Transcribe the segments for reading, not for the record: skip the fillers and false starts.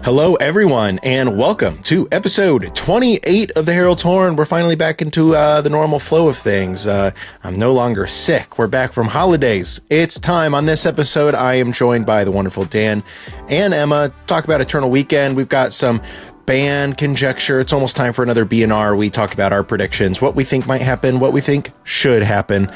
Hello, everyone, and welcome to episode 28 of the Herald's Horn. We're finally back into the normal flow of things. I'm no longer sick. We're back from holidays. It's time. On this episode, I am joined by the wonderful Dan and Emma. Talk about Eternal Weekend. We've got some ban conjecture. It's almost time for another BNR. We talk about our predictions, what we think might happen, what we think should happen.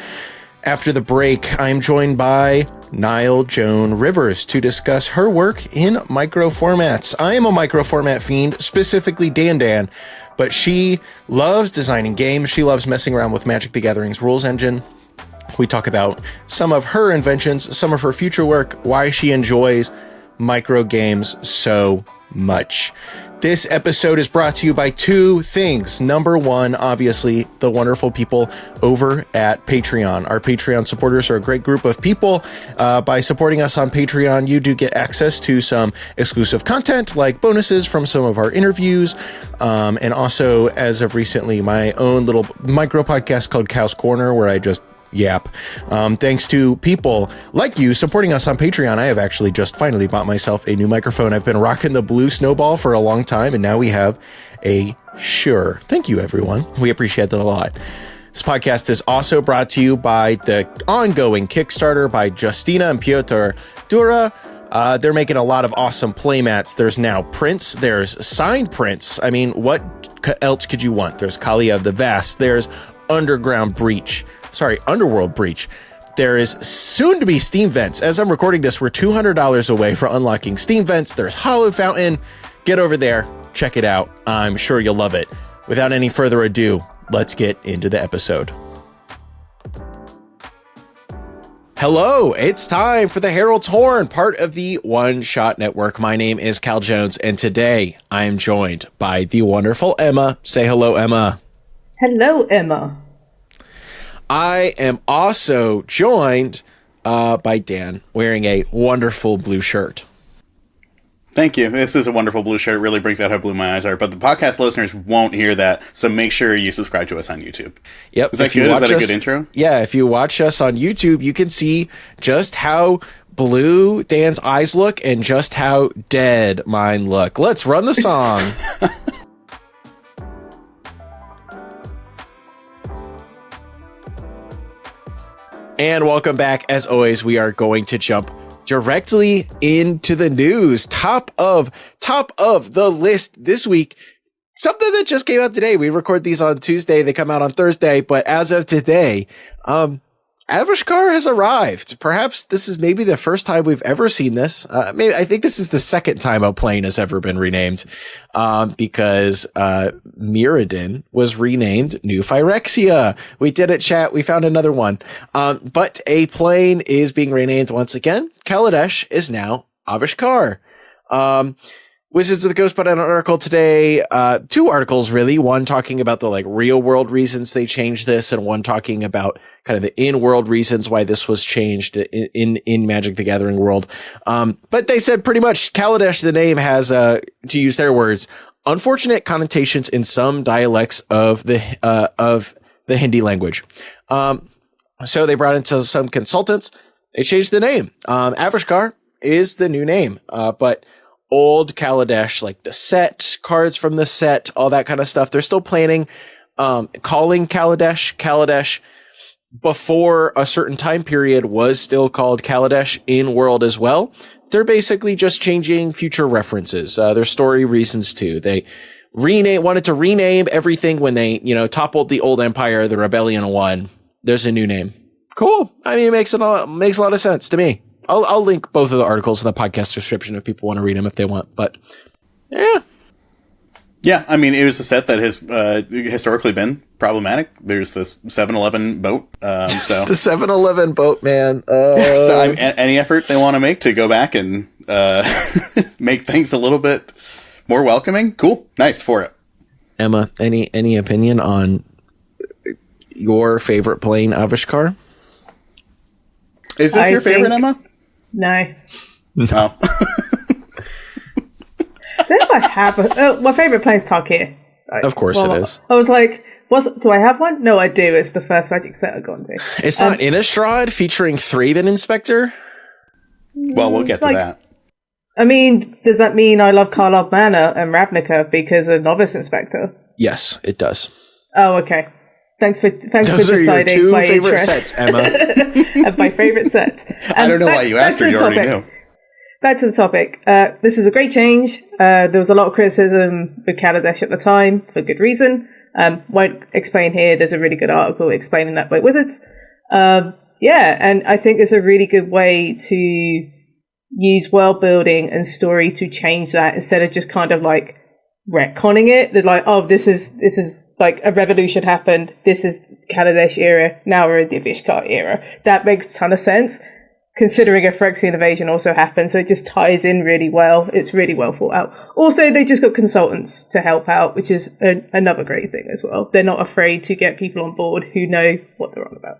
After the break, I'm joined by Nile Joan Rivers to discuss her work in micro formats. I am a micro format fiend, specifically Dan, but she loves designing games. She loves messing around with Magic the Gathering's rules engine. We talk about some of her inventions, some of her future work, why she enjoys micro games so much. This episode is brought to you by two things. Number one, obviously, the wonderful people over at Patreon. Our Patreon supporters are a great group of people. By supporting us on Patreon, you do get access to some exclusive content like bonuses from some of our interviews. And also, as of recently, my own little micro podcast called Cow's Corner, where I just yap. Thanks to people like you supporting us on Patreon, I have actually just finally bought myself a new microphone. I've been rocking the Blue Snowball for a long time, and now we have a Shure. Thank you, everyone. We appreciate that a lot. This podcast is also brought to you by the ongoing Kickstarter by Justina and Piotr Dura. They're making a lot of awesome playmats. There's now prints. There's signed prints. I mean, what else could you want? There's Kali of the Vast. There's Underworld Breach. There is soon to be Steam Vents. As I'm recording this, we're $200 away for unlocking Steam Vents. There's Hollow Fountain. Get over there. Check it out. I'm sure you'll love it. Without any further ado, let's get into the episode. Hello, it's time for the Herald's Horn, part of the One Shot Network. My name is Cal Jones, and today I am joined by the wonderful Emma. Say hello, Emma. Hello, Emma. I am also joined by Dan, wearing a wonderful blue shirt. Thank you. This is a wonderful blue shirt. It really brings out how blue my eyes are. But the podcast listeners won't hear that, so make sure you subscribe to us on YouTube. Yep. Is that good? Is that a good intro? Yeah, if you watch us on YouTube, you can see just how blue Dan's eyes look and just how dead mine look. Let's run the song. And welcome back. As always, we are going to jump directly into the news. Top of the list this week. Something that just came out today. We record these on Tuesday. They come out on Thursday. But as of today, Avishkar has arrived. Perhaps this is maybe the first time we've ever seen this. I think this is the second time a plane has ever been renamed, because Mirrodin was renamed New Phyrexia. We did it, chat. We found another one. But a plane is being renamed once again. Kaladesh is now Avishkar. Wizards of the Coast put out an article today, two articles really, one talking about the real world reasons they changed this, and one talking about kind of the in-world reasons why this was changed in Magic the Gathering world. But they said pretty much Kaladesh, the name, has, to use their words, unfortunate connotations in some dialects of the Hindi language. So they brought in some consultants. They changed the name. Avishkar is the new name, but old Kaladesh, like the set, cards from the set, all that kind of stuff, they're still planning, calling Kaladesh before a certain time period was still called Kaladesh in world as well. They're basically just changing future references. There's story reasons too. They wanted to rename everything when they, toppled the old empire, the rebellion won. There's a new name. Cool. I mean, it makes a lot of sense to me. I'll link both of the articles in the podcast description if people want to read them if they want. But yeah. Yeah, I mean, it was a set that has historically been problematic. There's this 7-Eleven boat. So the 7-Eleven boat, man. So any effort they want to make to go back and make things a little bit more welcoming, cool, nice for it. Emma, any opinion on your favorite plane, Avishkar? Is this your favorite, Emma? No. No. I think I have my favourite plane is Tarkir. Of course it is. I was like, do I have one? No, I do. It's the first Magic set I've gone to. It's not Innistrad featuring Thraben Inspector? Well, we'll get to that. I mean, does that mean I love Karlov Manor and Ravnica because of Novice Inspector? Yes, it does. Oh, okay. Thanks for Those deciding are your two my favorite interest. sets, Emma. Of my favorite sets. I don't know why you asked her. You already knew. Back to the topic. This is a great change. There was a lot of criticism with Kaladesh at the time, for good reason. Won't explain here. There's a really good article explaining that by Wizards. Yeah, and I think it's a really good way to use world building and story to change that instead of just kind of like retconning it. They're like, oh, this is like a revolution happened. This is Kaladesh era. Now we're in the Vishkar era. That makes a ton of sense, considering a Phyrexian invasion also happened. So it just ties in really well. It's really well thought out. Also, they just got consultants to help out, which is another great thing as well. They're not afraid to get people on board who know what they're on about.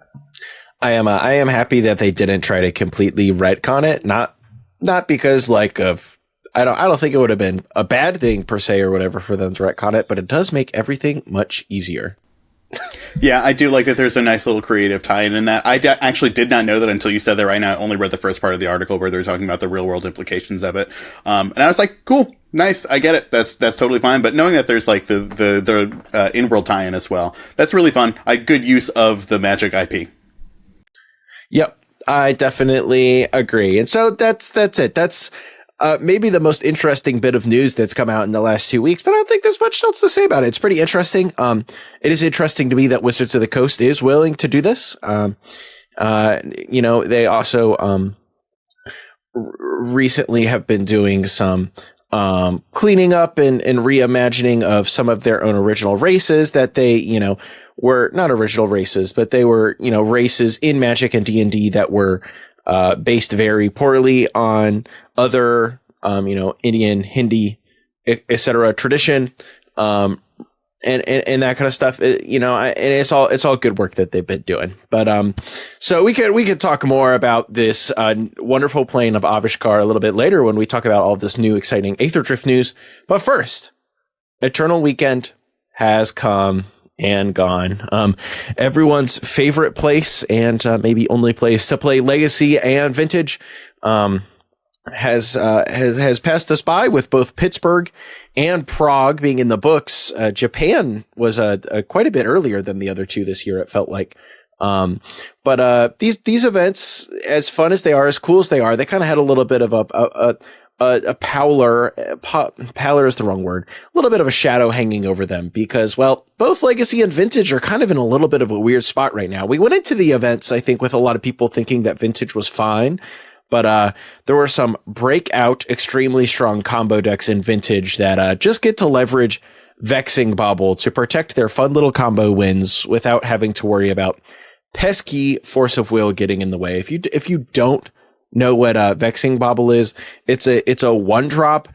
I am happy that they didn't try to completely retcon it. Not because like of I don't think it would have been a bad thing per se or whatever for them to retcon it, but it does make everything much easier. Yeah, I do like that there's a nice little creative tie-in in that. I actually did not know that until you said that right now. I only read the first part of the article where they're talking about the real-world implications of it. And I was like, cool, nice, I get it. That's totally fine. But knowing that there's like the in-world tie-in as well, that's really fun. Good use of the Magic IP. Yep, I definitely agree. And so that's it. That's maybe the most interesting bit of news that's come out in the last 2 weeks, but I don't think there's much else to say about it. It's pretty interesting. It is interesting to me that Wizards of the Coast is willing to do this. They also recently have been doing some cleaning up and reimagining of some of their own original races that they, were not original races, but they were, races in Magic and D&D that were based very poorly on other, Indian, Hindi, etc. tradition, and that kind of stuff. And it's all good work that they've been doing. But so we could talk more about this wonderful plane of Avishkar a little bit later when we talk about all of this new exciting Aether Drift news. But first, Eternal Weekend has come and gone. Everyone's favorite place and maybe only place to play Legacy and Vintage has passed us by, with both Pittsburgh and Prague being in the books. Japan was quite a bit earlier than the other two this year, it felt like. But these events, as fun as they are, as cool as they are, they kind of had a little bit of a pallor is the wrong word, a little bit of a shadow hanging over them because, well, both Legacy and Vintage are kind of in a little bit of a weird spot right now. We went into the events, I think, with a lot of people thinking that Vintage was fine, but there were some breakout, extremely strong combo decks in Vintage that just get to leverage Vexing Bauble to protect their fun little combo wins without having to worry about pesky Force of Will getting in the way. If you don't know what Vexing Bauble is, it's a 1-drop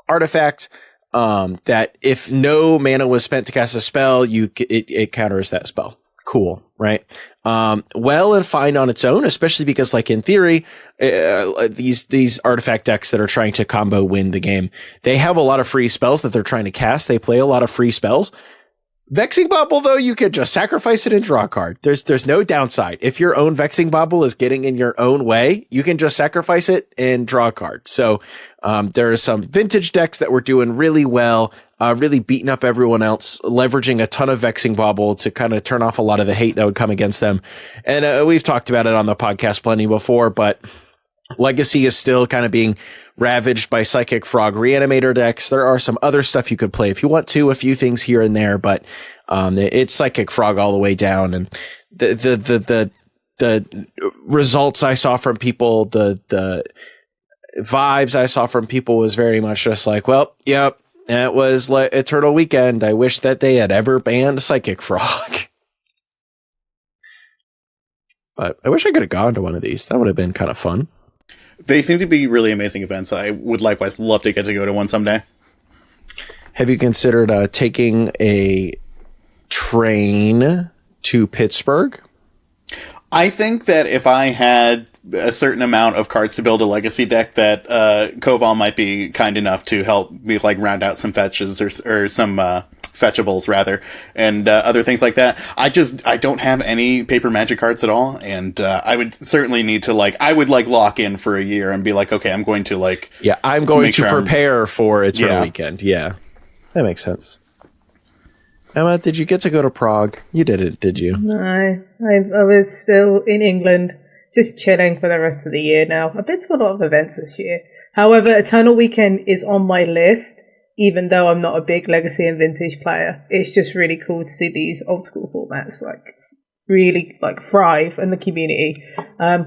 artifact that if no mana was spent to cast a spell, it counters that spell. Cool, right? Well and fine on its own, especially because, like, in theory, these artifact decks that are trying to combo win the game, they have a lot of free spells that they're trying to cast. They play a lot of free spells. Vexing Bauble, though, you could just sacrifice it and draw a card. There's no downside. If your own Vexing Bauble is getting in your own way, you can just sacrifice it and draw a card. So there are some Vintage decks that were doing really well, really beating up everyone else, leveraging a ton of Vexing Bauble to kind of turn off a lot of the hate that would come against them. And we've talked about it on the podcast plenty before, but Legacy is still kind of being ravaged by Psychic Frog Reanimator decks. There are some other stuff you could play if you want to, a few things here and there, but it's Psychic Frog all the way down. And the results I saw from people, the vibes I saw from people was very much just like, well, yep, it was Eternal Weekend. I wish that they had ever banned Psychic Frog. But I wish I could have gone to one of these. That would have been kind of fun. They seem to be really amazing events. I would likewise love to get to go to one someday. Have you considered taking a train to Pittsburgh? I think that if I had a certain amount of cards to build a Legacy deck, that Koval might be kind enough to help me like round out some fetches or some fetchables rather, and other things like that. I don't have any paper Magic cards at all, and I would certainly need to lock in for a year and be like, okay, I'm going to I'm going to prepare for Eternal Weekend. Yeah, that makes sense. Emma, did you get to go to Prague? You didn't, did you? No, I was still in England, just chilling for the rest of the year now. I've been to a lot of events this year. However, Eternal Weekend is on my list, even though I'm not a big Legacy and Vintage player. It's just really cool to see these old school formats really thrive in the community.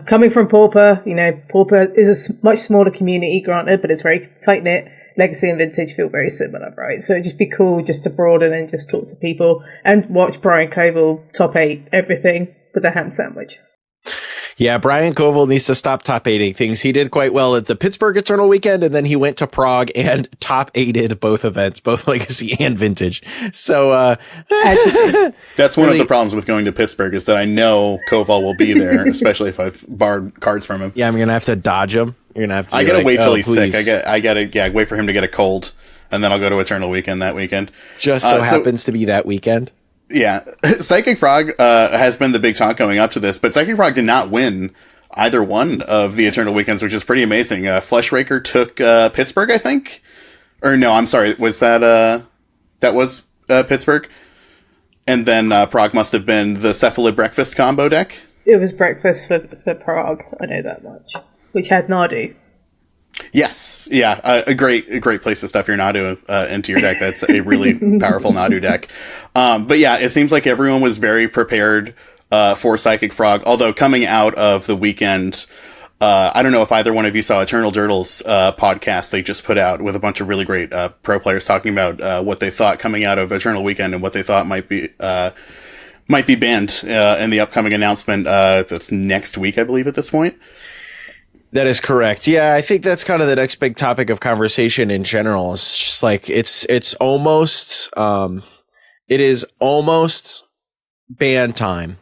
Coming from Pauper, Pauper is a much smaller community, granted, but it's very tight knit. Legacy and Vintage feel very similar, right? So it'd just be cool just to broaden and just talk to people and watch Brian Koval top 8 everything with a ham sandwich. Yeah, Brian Koval needs to stop top 8ing things. He did quite well at the Pittsburgh Eternal Weekend, and then he went to Prague and top 8'd both events, both Legacy and Vintage. So that's one of the problems with going to Pittsburgh, is that I know Koval will be there, especially if I've borrowed cards from him. Yeah, I'm gonna have to dodge him. You're gonna have to. I gotta wait till he's sick. I gotta wait for him to get a cold, and then I'll go to Eternal Weekend that weekend. Just so happens to be that weekend. Yeah, Psychic Frog has been the big talk going up to this, but Psychic Frog did not win either one of the Eternal Weekends, which is pretty amazing. Fleshraker took Pittsburgh, I think, or no, I'm sorry, was that was Pittsburgh, and then Prague must have been the Cephalid Breakfast combo deck. It was breakfast for Prague. I know that much. Which had Nadu. Yes, yeah, a great place to stuff your Nadu into your deck. That's a really powerful Nadu deck. But yeah, it seems like everyone was very prepared for Psychic Frog. Although coming out of the weekend, I don't know if either one of you saw Eternal Dirtle's podcast they just put out with a bunch of really great pro players talking about what they thought coming out of Eternal Weekend and what they thought might be banned in the upcoming announcement. That's next week, I believe, at this point. That is correct. Yeah, I think that's kind of the next big topic of conversation in general. It's just it's almost it is almost ban time.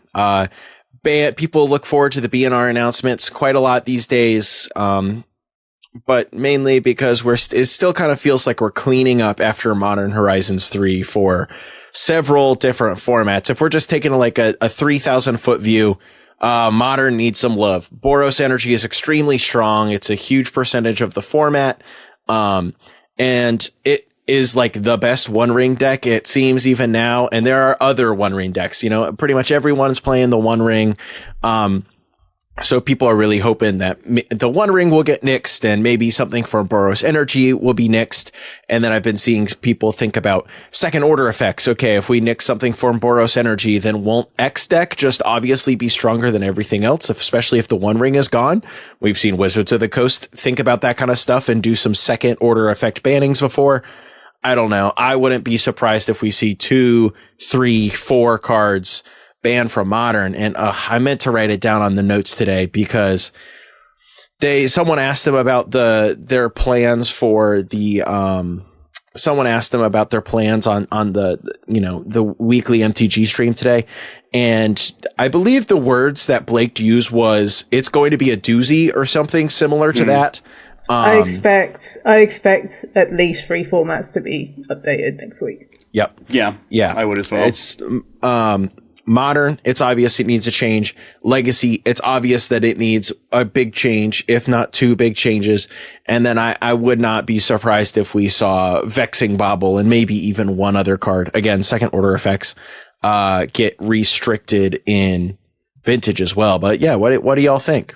People look forward to the BNR announcements quite a lot these days, but mainly because it still kind of feels like we're cleaning up after Modern Horizons 3 for several different formats. If we're just taking a 3,000 foot view, Modern needs some love. Boros Energy is extremely strong. It's a huge percentage of the format. And it is the best One Ring deck, it seems, even now. And there are other One Ring decks, pretty much everyone's playing the One Ring. So people are really hoping that the One Ring will get nixed and maybe something from Boros Energy will be nixed. And then I've been seeing people think about second order effects. Okay, if we nix something from Boros Energy, then won't X deck just obviously be stronger than everything else, especially if the One Ring is gone? We've seen Wizards of the Coast think about that kind of stuff and do some second order effect bannings before. I don't know. I wouldn't be surprised if we see 2, 3, 4 cards banned from Modern. And I meant to write it down on the notes today because someone asked them about their plans for the someone asked them about their plans on the weekly MTG stream today, and I believe the words that Blake used was it's going to be a doozy or something similar to that. I expect at least 3 formats to be updated next week. Yep. Yeah. I would as well. It's Modern, it's obvious it needs a change. Legacy, it's obvious that it needs a big change, if not 2 big changes. And then I would not be surprised if we saw Vexing Bobble and maybe even one other card, again, second order effects, get restricted in Vintage as well. But yeah, what do y'all think?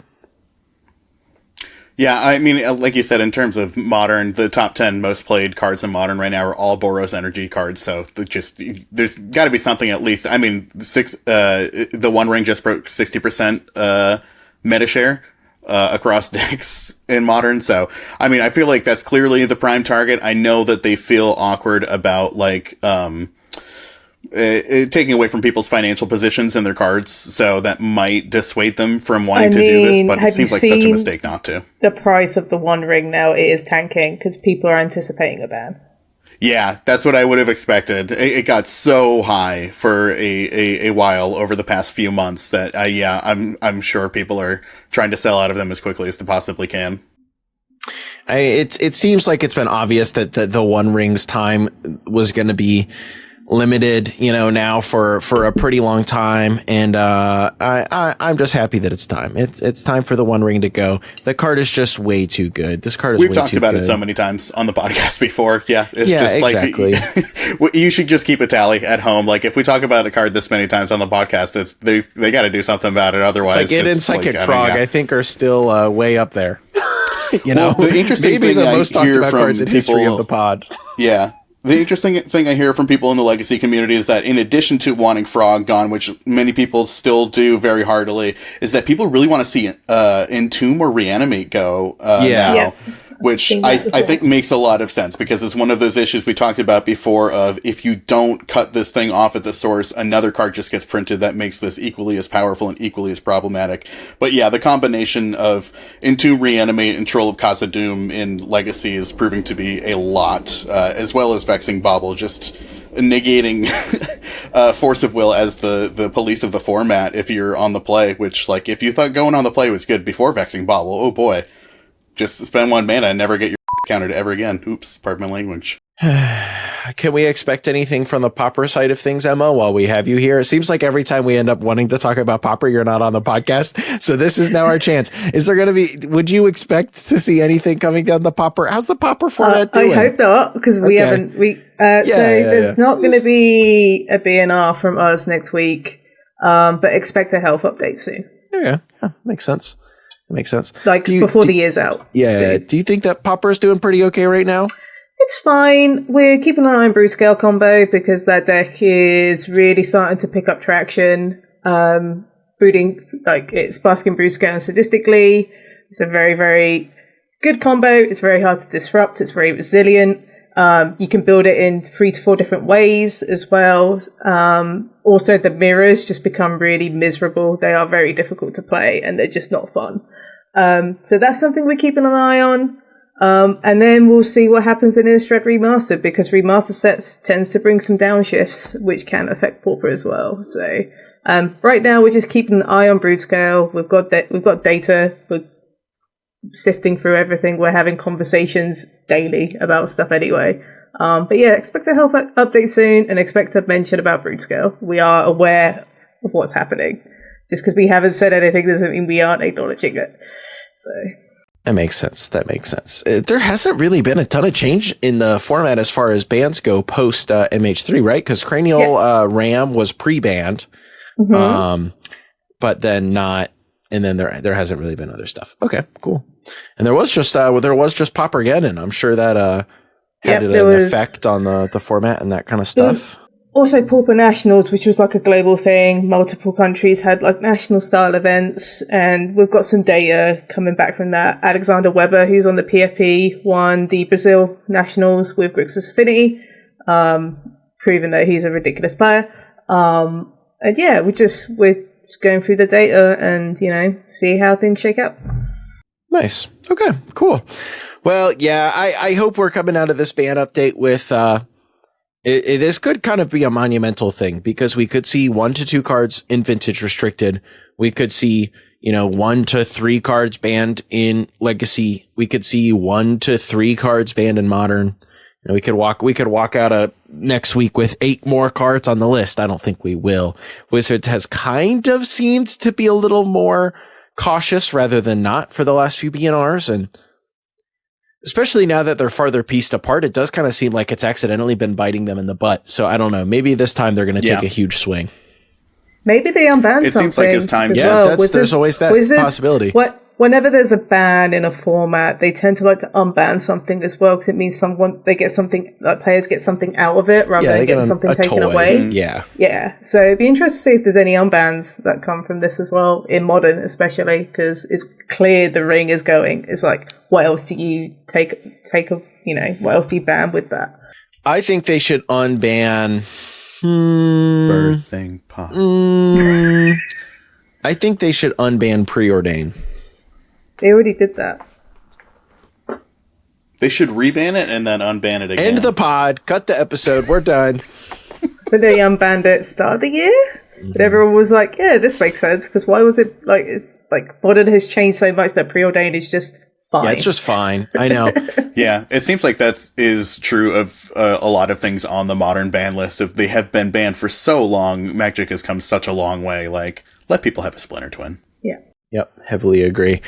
Yeah, I mean, like you said, in terms of Modern, the top 10 most played cards in Modern right now are all Boros Energy cards. So there's got to be something at least. I mean, the One Ring just broke 60% meta share across decks in Modern. So, I mean, I feel like that's clearly the prime target. I know that they feel awkward about taking away from people's financial positions in their cards, so that might dissuade them from wanting to do this, but it seems like such a mistake not to. The price of the One Ring now, it is tanking because people are anticipating a ban. Yeah, that's what I would have expected. It got so high for a while over the past few months that I'm sure people are trying to sell out of them as quickly as they possibly can. It seems like it's been obvious that the One Ring's time was going to be limited, now for a pretty long time, and I'm just happy that it's time. It's time for the One Ring to go. The card is just way too good. This card is We've way talked too about good. it so many times on the podcast before. Yeah, it's Yeah, just exactly. like you should just keep a tally at home. Like if we talk about a card this many times on the podcast, it's they got to do something about it. Otherwise, It's like it and Psychic Frog, I think, are still way up there. Well, the interesting maybe thing the I most talked hear about from cards in history people- of the pod. Yeah. The interesting thing I hear from people in the Legacy community is that in addition to wanting Frog gone, which many people still do very heartily, is that people really want to see Entomb or Reanimate go now. Yeah. Which I think makes a lot of sense because it's one of those issues we talked about before of if you don't cut this thing off at the source, another card just gets printed that makes this equally as powerful and equally as problematic. But yeah, the combination of Entomb, Reanimate, and Troll of Khazad-dûm in Legacy is proving to be a lot, as well as Vexing Bauble, just negating Force of Will as the police of the format if you're on the play, which, like, if you thought going on the play was good before Vexing Bauble, oh boy. Just spend 1 mana and never get your countered ever again. Oops, pardon my language. Can we expect anything from the Pauper side of things, Emma, while we have you here? It seems like every time we end up wanting to talk about Pauper, you're not on the podcast. So this is now our chance. Is there going to be, would you expect to see anything coming down the Pauper? How's the Pauper format doing? I hope not, because we haven't, there's not going to be a BNR from us next week, but expect a health update soon. Yeah, makes sense. It makes sense. Like before the year's out. Yeah. So. Do you think that Pauper is doing pretty okay right now? It's fine. We're keeping an eye on Brood Scale combo because that deck is really starting to pick up traction. Brooding, like it's basking Brood Scale sadistically. It's a very, very good combo. It's very hard to disrupt. It's very resilient. You can build it in 3 to 4 different ways as well. Also, the mirrors just become really miserable. They are very difficult to play and they're just not fun. So that's something we're keeping an eye on. And then we'll see what happens in Innistrad Remastered because Remaster sets tends to bring some downshifts, which can affect Pauper as well. So right now we're just keeping an eye on Brood Scale. We've got data. We're sifting through everything. We're having conversations daily about stuff anyway. But yeah, expect a health update soon and expect a mention about Brood Scale. We are aware of what's happening. Just because we haven't said anything doesn't mean we aren't acknowledging it. So that makes sense. There hasn't really been a ton of change in the format as far as bans go post MH3, right? Because Cranial Ram was pre-banned, but then not. And then there hasn't really been other stuff. Okay, cool. And there was just Pauper again, and I'm sure that had an effect on the format and that kind of stuff. Also, Pauper Nationals, which was like a global thing. Multiple countries had like national style events, and we've got some data coming back from that. Alexander Weber, who's on the PFP, won the Brazil Nationals with Grixis Affinity, proving that he's a ridiculous player. And yeah, we're just going through the data and, see how things shake out. Nice. Okay, cool. Well, yeah, I hope we're coming out of this ban update with this could kind of be a monumental thing because we could see 1 to 2 cards in Vintage restricted. We could see, 1 to 3 cards banned in Legacy. We could see 1 to 3 cards banned in Modern. We could walk out next week with 8 more cards on the list. I don't think we will. Wizards has kind of seemed to be a little more cautious rather than not for the last few BNRs, and especially now that they're farther pieced apart, it does kind of seem like it's accidentally been biting them in the butt. So I don't know. Maybe this time they're going to take a huge swing. Maybe they unban something. It seems like it's time. Yeah, there's always that possibility. Whenever there's a ban in a format, they tend to like to unban something as well because it means players get something out of it rather than getting something taken away. Yeah. So it'd be interesting to see if there's any unbans that come from this as well in Modern, especially because it's clear the ring is going. It's like, what else do you what else do you ban with that? I think they should unban Birthing Pot. I think they should unban Preordain. They already did that. They should reban it and then unban it again. End the pod. Cut the episode. We're done. But they unbanned it start of the year? But everyone was like, yeah, this makes sense. Because why was it like, it's like Modern has changed so much that Preordained is just fine. Yeah, it's just fine. I know. Yeah, it seems like that is true of a lot of things on the modern ban list. If they have been banned for so long, Magic has come such a long way. Like, let people have a Splinter Twin. Yeah. Yep, heavily agree.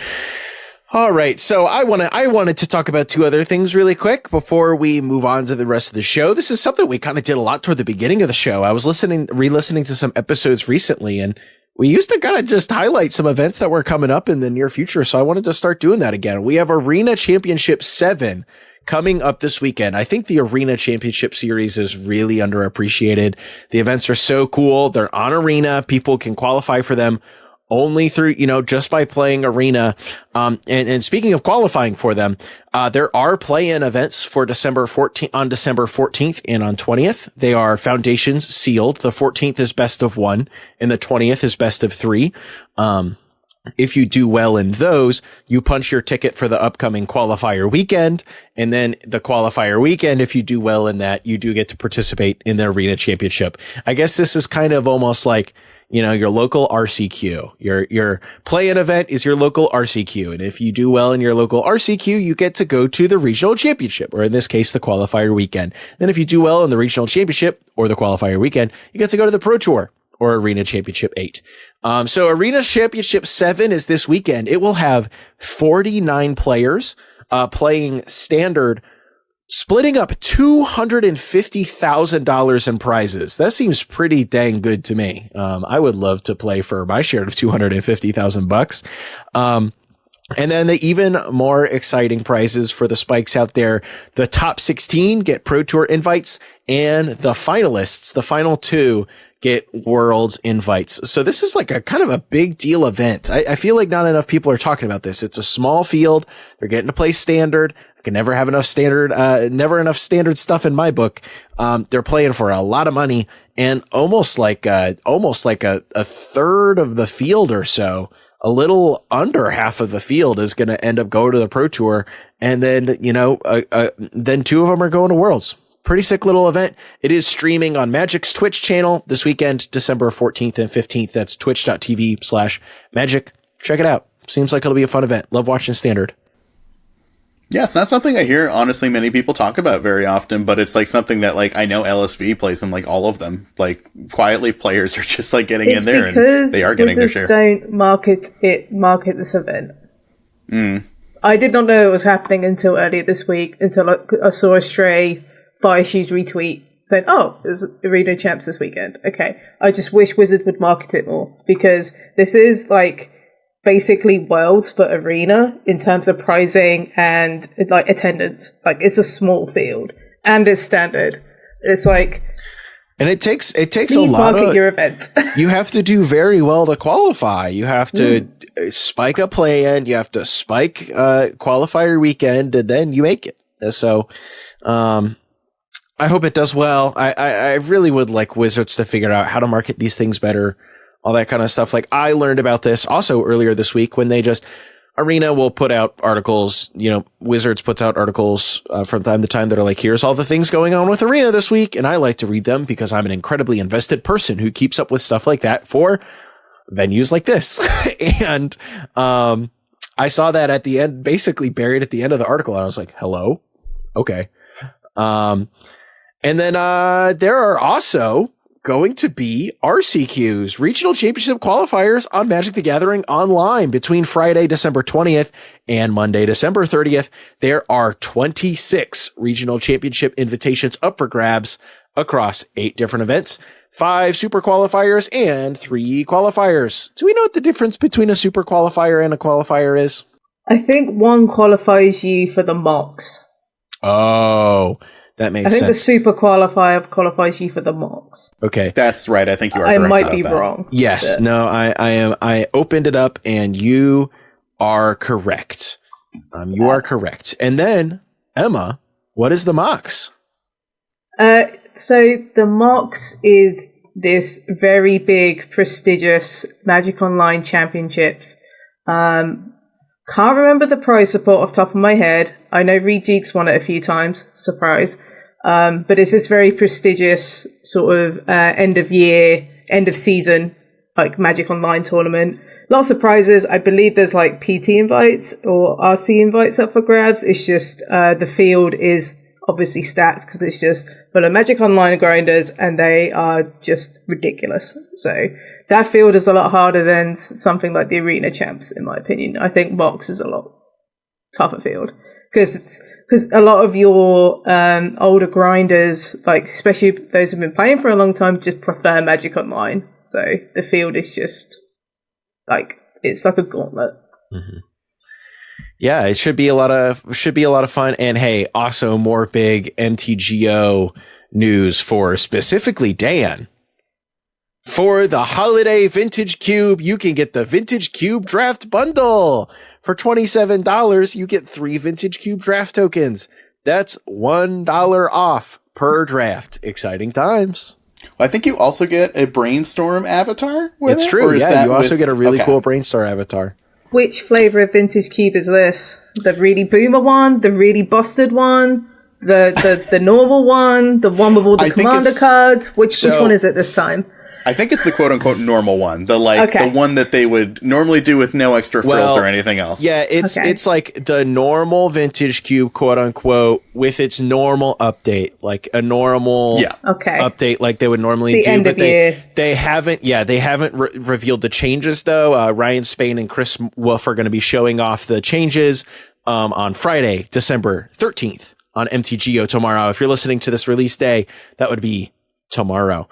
All right, so I wanted to talk about two other things really quick before we move on to the rest of the show. This is something we kind of did a lot toward the beginning of the show. I was re-listening to some episodes recently, and we used to kind of just highlight some events that were coming up in the near future. So I wanted to start doing that again. We have Arena Championship 7 coming up this weekend. I think the Arena Championship series is really underappreciated. The events are so cool. They're on Arena. People can qualify for them only through, just by playing Arena. And speaking of qualifying for them, there are play-in events for December 14th and on 20th. They are Foundations sealed. The 14th is best of 1 and the 20th is best of 3. If you do well in those, you punch your ticket for the upcoming qualifier weekend. And then the qualifier weekend, if you do well in that, you do get to participate in the Arena Championship. I guess this is kind of almost like, your local RCQ. Your play-in event is your local RCQ. And if you do well in your local RCQ, you get to go to the regional championship, or in this case, the qualifier weekend. Then if you do well in the regional championship or the qualifier weekend, you get to go to the Pro Tour or Arena Championship 8. So Arena Championship 7 is this weekend. It will have 49 players, playing standard, splitting up $250,000 in prizes. That seems pretty dang good to me. I would love to play for my share of $250,000. And then the even more exciting prizes for the spikes out there. The top 16 get Pro Tour invites, and the finalists, the final 2, get Worlds invites. So this is like a kind of a big deal event. I feel like not enough people are talking about this. It's a small field. They're getting to play standard. I can never have enough standard, never enough standard stuff in my book. They're playing for a lot of money, and almost like a third of the field or so, a little under half of the field is going to end up going to the Pro Tour. And then, then 2 of them are going to Worlds. Pretty sick little event. It is streaming on Magic's Twitch channel this weekend, December 14th and 15th. That's twitch.tv/Magic. Check it out. Seems like it'll be a fun event. Love watching standard. Yeah, it's not something I hear, honestly, many people talk about very often, but it's like something that, like, I know LSV plays in, like, all of them. Like, quietly, players are just, like, getting in there, and they are getting their share. Don't market this event. I did not know it was happening until earlier this week, until I saw a stray Fireshoes retweet saying, there's Arena Champs this weekend. Okay. I just wish Wizards would market it more, because this is, like, basically Worlds for Arena in terms of pricing and, like, attendance. Like, it's a small field and it's standard. It's like, and it takes a lot of your event. You have to do very well to qualify. You have to spike a play-in, you have to spike qualifier weekend, and then you make it. So I hope it does well. I really would like Wizards to figure out how to market these things better, all that kind of stuff. Like, I learned about this also earlier this week when Arena will put out articles, Wizards puts out articles from time to time that are like, here's all the things going on with Arena this week. And I like to read them because I'm an incredibly invested person who keeps up with stuff like that for venues like this. And I saw that at the end, basically buried at the end of the article. And I was like, hello? Okay. And then there are also going to be RCQs, Regional Championship qualifiers on Magic the Gathering Online between Friday, December 20th and Monday, December 30th. There are 26 Regional Championship invitations up for grabs across 8 different events, 5 super qualifiers and 3 qualifiers. Do we know what the difference between a super qualifier and a qualifier is? I think one qualifies you for the mocks. Oh, that makes sense. I think the super qualifier qualifies you for the mocks. Okay. That's right. I think you are correct. I might be wrong. Yes. But no, I opened it up and you are correct. You are correct. And then, Emma, what is the mocks? So the mocks is this very big, prestigious Magic Online Championships. Can't remember the prize support off the top of my head. I know Reed Jeeks won it a few times. Surprise. But it's this very prestigious sort of end of year, end of season, like Magic Online tournament. lots of prizes. I believe there's like PT invites or RC invites up for grabs. It's just the field is obviously stacked because it's just full of Magic Online grinders, and they are just ridiculous. So that field is a lot harder than something like the Arena Champs, in my opinion. I think Mox is a lot tougher field because a lot of your older grinders, like especially those who've been playing for a long time, just prefer Magic Online. So the field is just like it's like a gauntlet. Mm-hmm. Yeah, it should be a lot of fun. And hey, also more big MTGO news for specifically Dan. For the holiday Vintage Cube, you can get the Vintage Cube Draft Bundle. For $27, you get 3 Vintage Cube Draft tokens. That's $1 off per draft. Exciting times. Well, I think you also get a Brainstorm avatar with It's it? true, yeah. You also get a really okay. cool Brainstorm avatar. Which flavor of Vintage Cube is this? The really boomer one? The really busted one? The normal one? The one with all the commander cards? Which one is it this time? I think it's the quote-unquote normal one. The one that they would normally do with no extra frills or anything else. Yeah, it's like the normal Vintage Cube, quote-unquote, with its normal update. Like a normal update like they would normally do. But they haven't revealed the changes, though. Ryan Spain and Chris Wolf are going to be showing off the changes on Friday, December 13th on MTGO tomorrow. If you're listening to this release day, that would be tomorrow.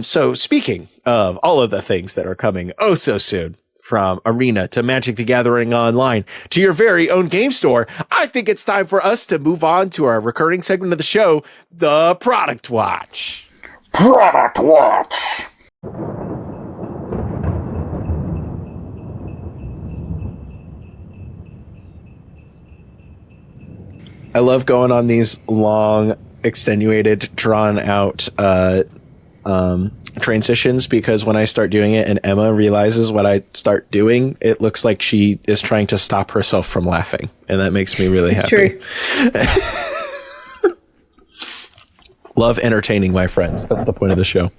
So speaking of all of the things that are coming oh so soon, from Arena to Magic the Gathering Online to your very own game store, I think it's time for us to move on to our recurring segment of the show, the Product Watch. Product Watch. I love going on these long, extenuated, drawn out, transitions, because when I start doing it and Emma realizes what I start doing, it looks like she is trying to stop herself from laughing, and that makes me really happy. True. Love entertaining my friends. That's the point of the show.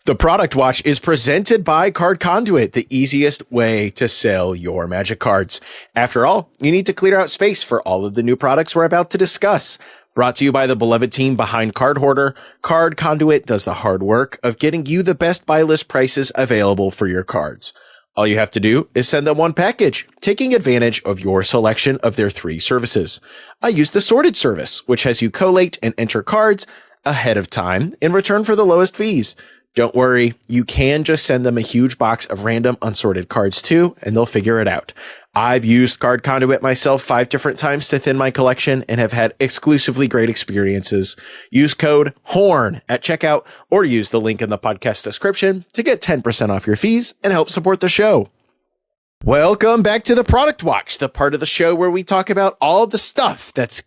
The Product Watch is presented by Card Conduit, the easiest way to sell your Magic cards. After all, you need to clear out space for all of the new products we're about to discuss. Brought to you by the beloved team behind Card Hoarder, Card Conduit does the hard work of getting you the best buy list prices available for your cards. All you have to do is send them one package, taking advantage of your selection of their 3 services. I use the sorted service, which has you collate and enter cards ahead of time in return for the lowest fees. Don't worry, you can just send them a huge box of random unsorted cards too, and they'll figure it out. I've used Card Conduit myself 5 different times to thin my collection and have had exclusively great experiences. Use code HORN at checkout or use the link in the podcast description to get 10% off your fees and help support the show. Welcome back to the Product Watch, the part of the show where we talk about all the stuff that's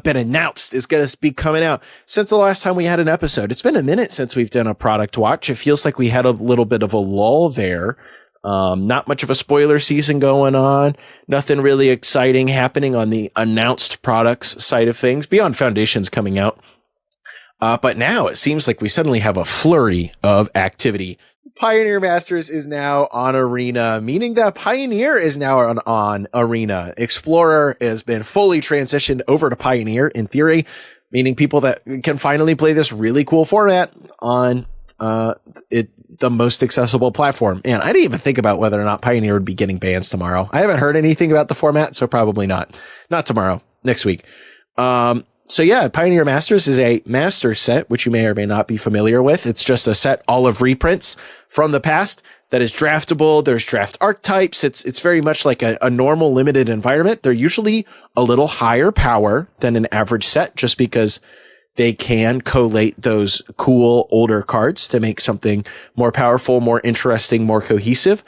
been announced is going to be coming out since the last time we had an episode. It's been a minute since we've done a Product Watch. It feels like we had a little bit of a lull there. Not much of a spoiler season going on. Nothing really exciting happening on the announced products side of things beyond Foundations coming out. But now it seems like we suddenly have a flurry of activity. Pioneer Masters is now on Arena, meaning that Pioneer is now on Arena. Explorer has been fully transitioned over to Pioneer in theory, meaning people that can finally play this really cool format on the most accessible platform. And I didn't even think about whether or not Pioneer would be getting bans tomorrow. I haven't heard anything about the format, so probably not. Not tomorrow, next week. So yeah, Pioneer Masters is a master set, which you may or may not be familiar with. It's just a set, all of reprints from the past that is draftable. There's draft archetypes. It's very much like a normal limited environment. They're usually a little higher power than an average set just because they can collate those cool older cards to make something more powerful, more interesting, more cohesive.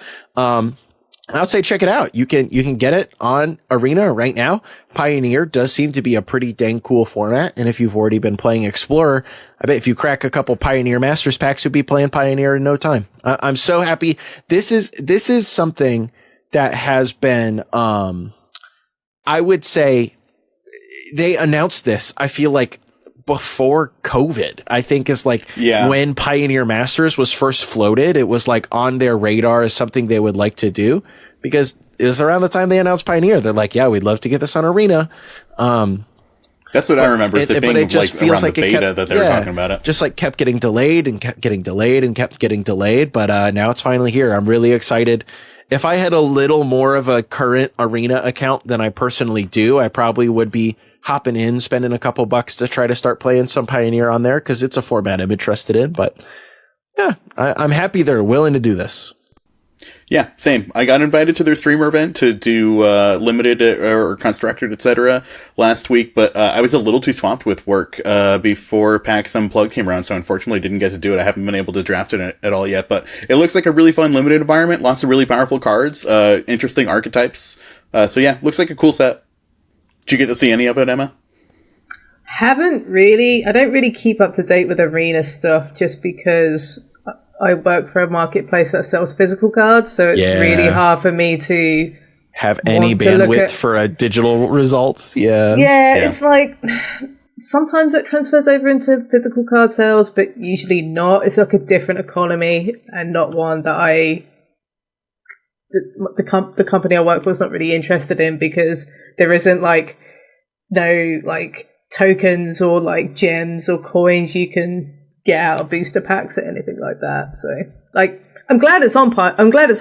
I would say check it out. You can get it on Arena right now. Pioneer does seem to be a pretty dang cool format. And if you've already been playing Explorer, I bet if you crack a couple Pioneer Masters packs, you'll be playing Pioneer in no time. I'm so happy. This is something that has been, I would say they announced this, I feel like before COVID, I think, is like when Pioneer Masters was first floated. It was like on their radar as something they would like to do, because it was around the time they announced Pioneer. They're like, yeah, we'd love to get this on Arena. That's what I remember. But it just like feels like the beta that they were talking about it. Just like kept getting delayed and kept getting delayed and kept getting delayed. But now it's finally here. I'm really excited. If I had a little more of a current Arena account than I personally do, I probably would be hopping in, spending a couple bucks to try to start playing some Pioneer on there, because it's a format I'm interested in. But yeah, I'm happy they're willing to do this. Yeah, same. I got invited to their streamer event to do limited or constructed, etc. last week, but I was a little too swamped with work before PAX Unplugged came around, so unfortunately didn't get to do it. I haven't been able to draft it at all yet, but it looks like a really fun limited environment. Lots of really powerful cards, interesting archetypes. So yeah, looks like a cool set. Did you get to see any of it, Emma? Haven't really. I don't really keep up to date with Arena stuff, just because I work for a marketplace that sells physical cards, so it's really hard for me to have any bandwidth for digital results. Yeah, it's like sometimes it transfers over into physical card sales, but usually not. It's like a different economy, and not one that the company I work for is not really interested in, because there isn't no tokens or like gems or coins you can get out of booster packs or anything like that. So I'm glad it's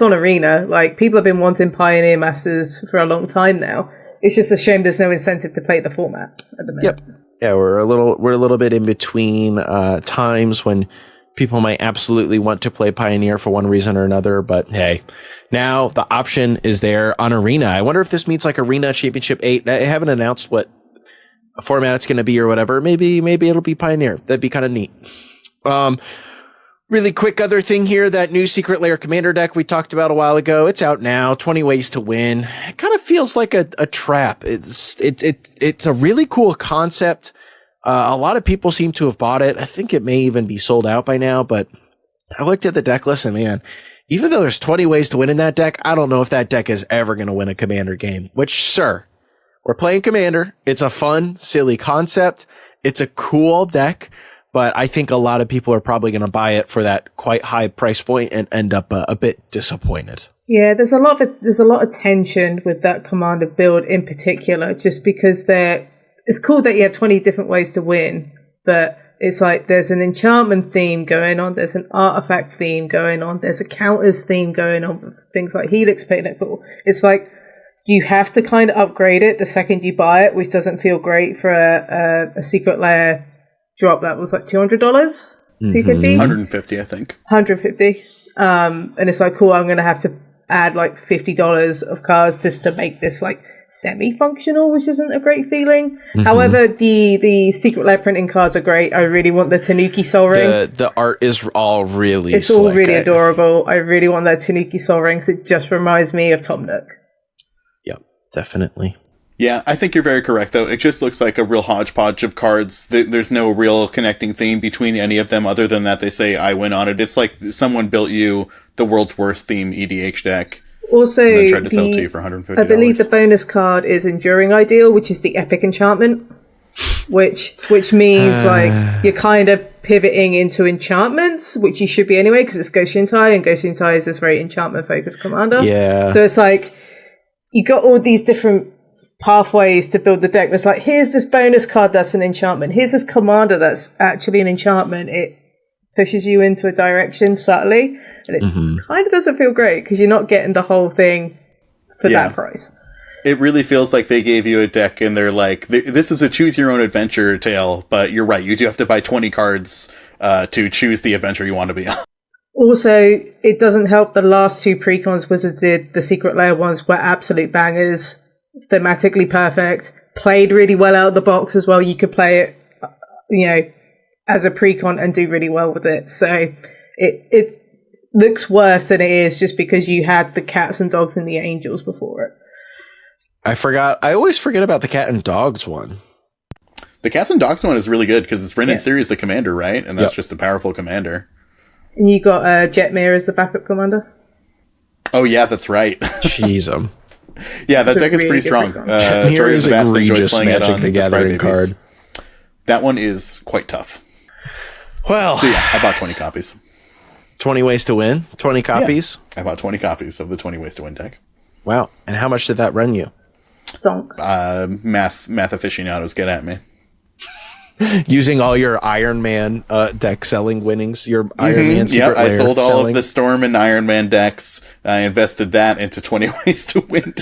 on Arena. Like, people have been wanting Pioneer Masters for a long time now. It's just a shame there's no incentive to play the format at the moment. Yep. Yeah, we're a little bit in between times when people might absolutely want to play Pioneer for one reason or another, but hey, now the option is there on Arena. I wonder if this means like Arena Championship 8. They haven't announced what format it's going to be or whatever. Maybe it'll be Pioneer. That'd be kind of neat. Really quick other thing here, that new Secret Lair Commander deck we talked about a while ago, it's out now, 20 ways to win. It kind of feels like a trap. It's a really cool concept. A lot of people seem to have bought it. I think it may even be sold out by now, but I looked at the deck list and man, even though there's 20 ways to win in that deck, I don't know if that deck is ever going to win a Commander game, which, sir, we're playing Commander. It's a fun, silly concept. It's a cool deck, but I think a lot of people are probably going to buy it for that quite high price point and end up a bit disappointed. Yeah, there's a lot of tension with that Commander build in particular, just because it's cool that you have 20 different ways to win, but it's like there's an enchantment theme going on, there's an artifact theme going on, there's a counters theme going on with things like Helix Pinnacle. It's like you have to kind of upgrade it the second you buy it, which doesn't feel great for a Secret Lair drop that was like $200, $250, 150, I think. 150. And it's like, cool, I'm going to have to add like $50 of cards just to make this like semi-functional, which isn't a great feeling. However, the Secret Lair printing cards are great. I really want the Tanuki Sol Ring. The art is all really It's slick. all really adorable. I really want that Tanuki Sol Ring, because it just reminds me of Tom Nook. Yep, definitely. Yeah, I think you're very correct, though. It just looks like a real hodgepodge of cards. There's no real connecting theme between any of them other than that they say, I win on it. It's like someone built you the world's worst theme EDH deck. Also, and then tried to sell it to you for $150. I believe the bonus card is Enduring Ideal, which is the epic enchantment, which means like you're kind of pivoting into enchantments, which you should be anyway, because it's Goshintai, and Goshintai is this very enchantment-focused commander. Yeah. So it's like you got all these different pathways to build the deck. It's like, here's this bonus card that's an enchantment. Here's this commander that's actually an enchantment. It pushes you into a direction subtly, and it kind of doesn't feel great because you're not getting the whole thing for that price. It really feels like they gave you a deck and they're like, this is a choose your own adventure tale, but you're right. You do have to buy 20 cards to choose the adventure you want to be on. Also, it doesn't help the last two precons Wizards did, the Secret Lair ones, were absolute bangers. Thematically perfect, played really well out of the box as well. You could play it, as a precon and do really well with it. So it looks worse than it is just because you had the cats and dogs and the angels before it. I always forget about the cat and dogs one. The cats and dogs one is really good because it's Ren and Sirius the commander, right? And that's just a powerful commander. And you got Jetmir as the backup commander. Oh yeah, that's right. Jeez, yeah, that deck is pretty strong. Jetmir is egregious Magic the Gathering card. That one is quite tough. Well, so yeah, I bought 20 copies. 20 ways to win, 20 copies. Yeah, I bought 20 copies of the 20 ways to win deck. Wow. And how much did that run you? Stonks. Math aficionados get at me. Using all your Iron Man deck selling winnings, your Iron Man secret I lair sold all selling. of the Storm and Iron Man decks. I invested that into 20 ways to win.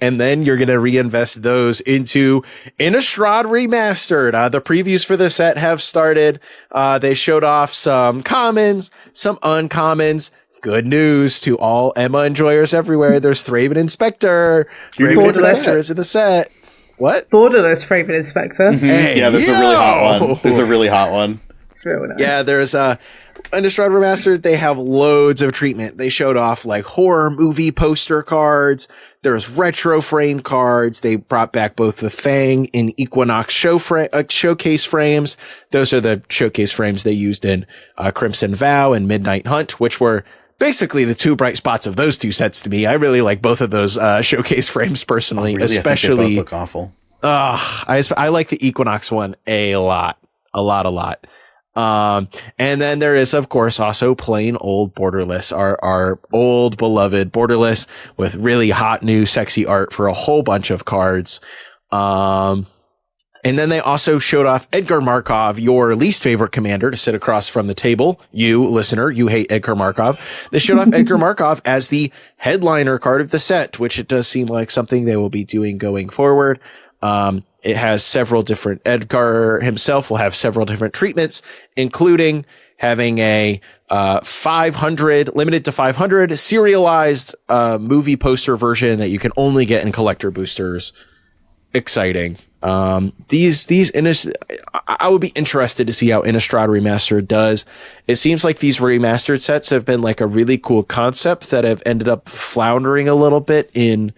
And then you're going to reinvest those into Innistrad Remastered. The previews for the set have started. They showed off some commons, some uncommons. Good news to all Emma enjoyers everywhere. There's Thraben Inspector. Thraben Inspector is in the set. What? Borderless Thraben Inspector. Hey, yeah, there's a really hot one. There's a really hot one. It's really nice. Yeah, there's Innistrad Remastered. They have loads of treatment. They showed off like horror movie poster cards. There's retro frame cards. They brought back both the Fang and Equinox showcase frames. Those are the showcase frames they used in Crimson Vow and Midnight Hunt, which were basically the two bright spots of those two sets to me. I really like both of those showcase frames personally, really? especially. I think they both look awful. I like the Equinox one a lot. And then there is, of course, also plain old Borderless, our old beloved Borderless with really hot new sexy art for a whole bunch of cards. And then they also showed off Edgar Markov, your least favorite commander, to sit across from the table. You, listener, you hate Edgar Markov. They showed off Edgar Markov as the headliner card of the set, which it does seem like something they will be doing going forward. It has several different, Edgar himself will have several different treatments, including having a 500, limited to 500, serialized movie poster version that you can only get in collector boosters. Exciting. I would be interested to see how Innistrad Remastered does. It seems like these remastered sets have been like a really cool concept that have ended up floundering a little bit in,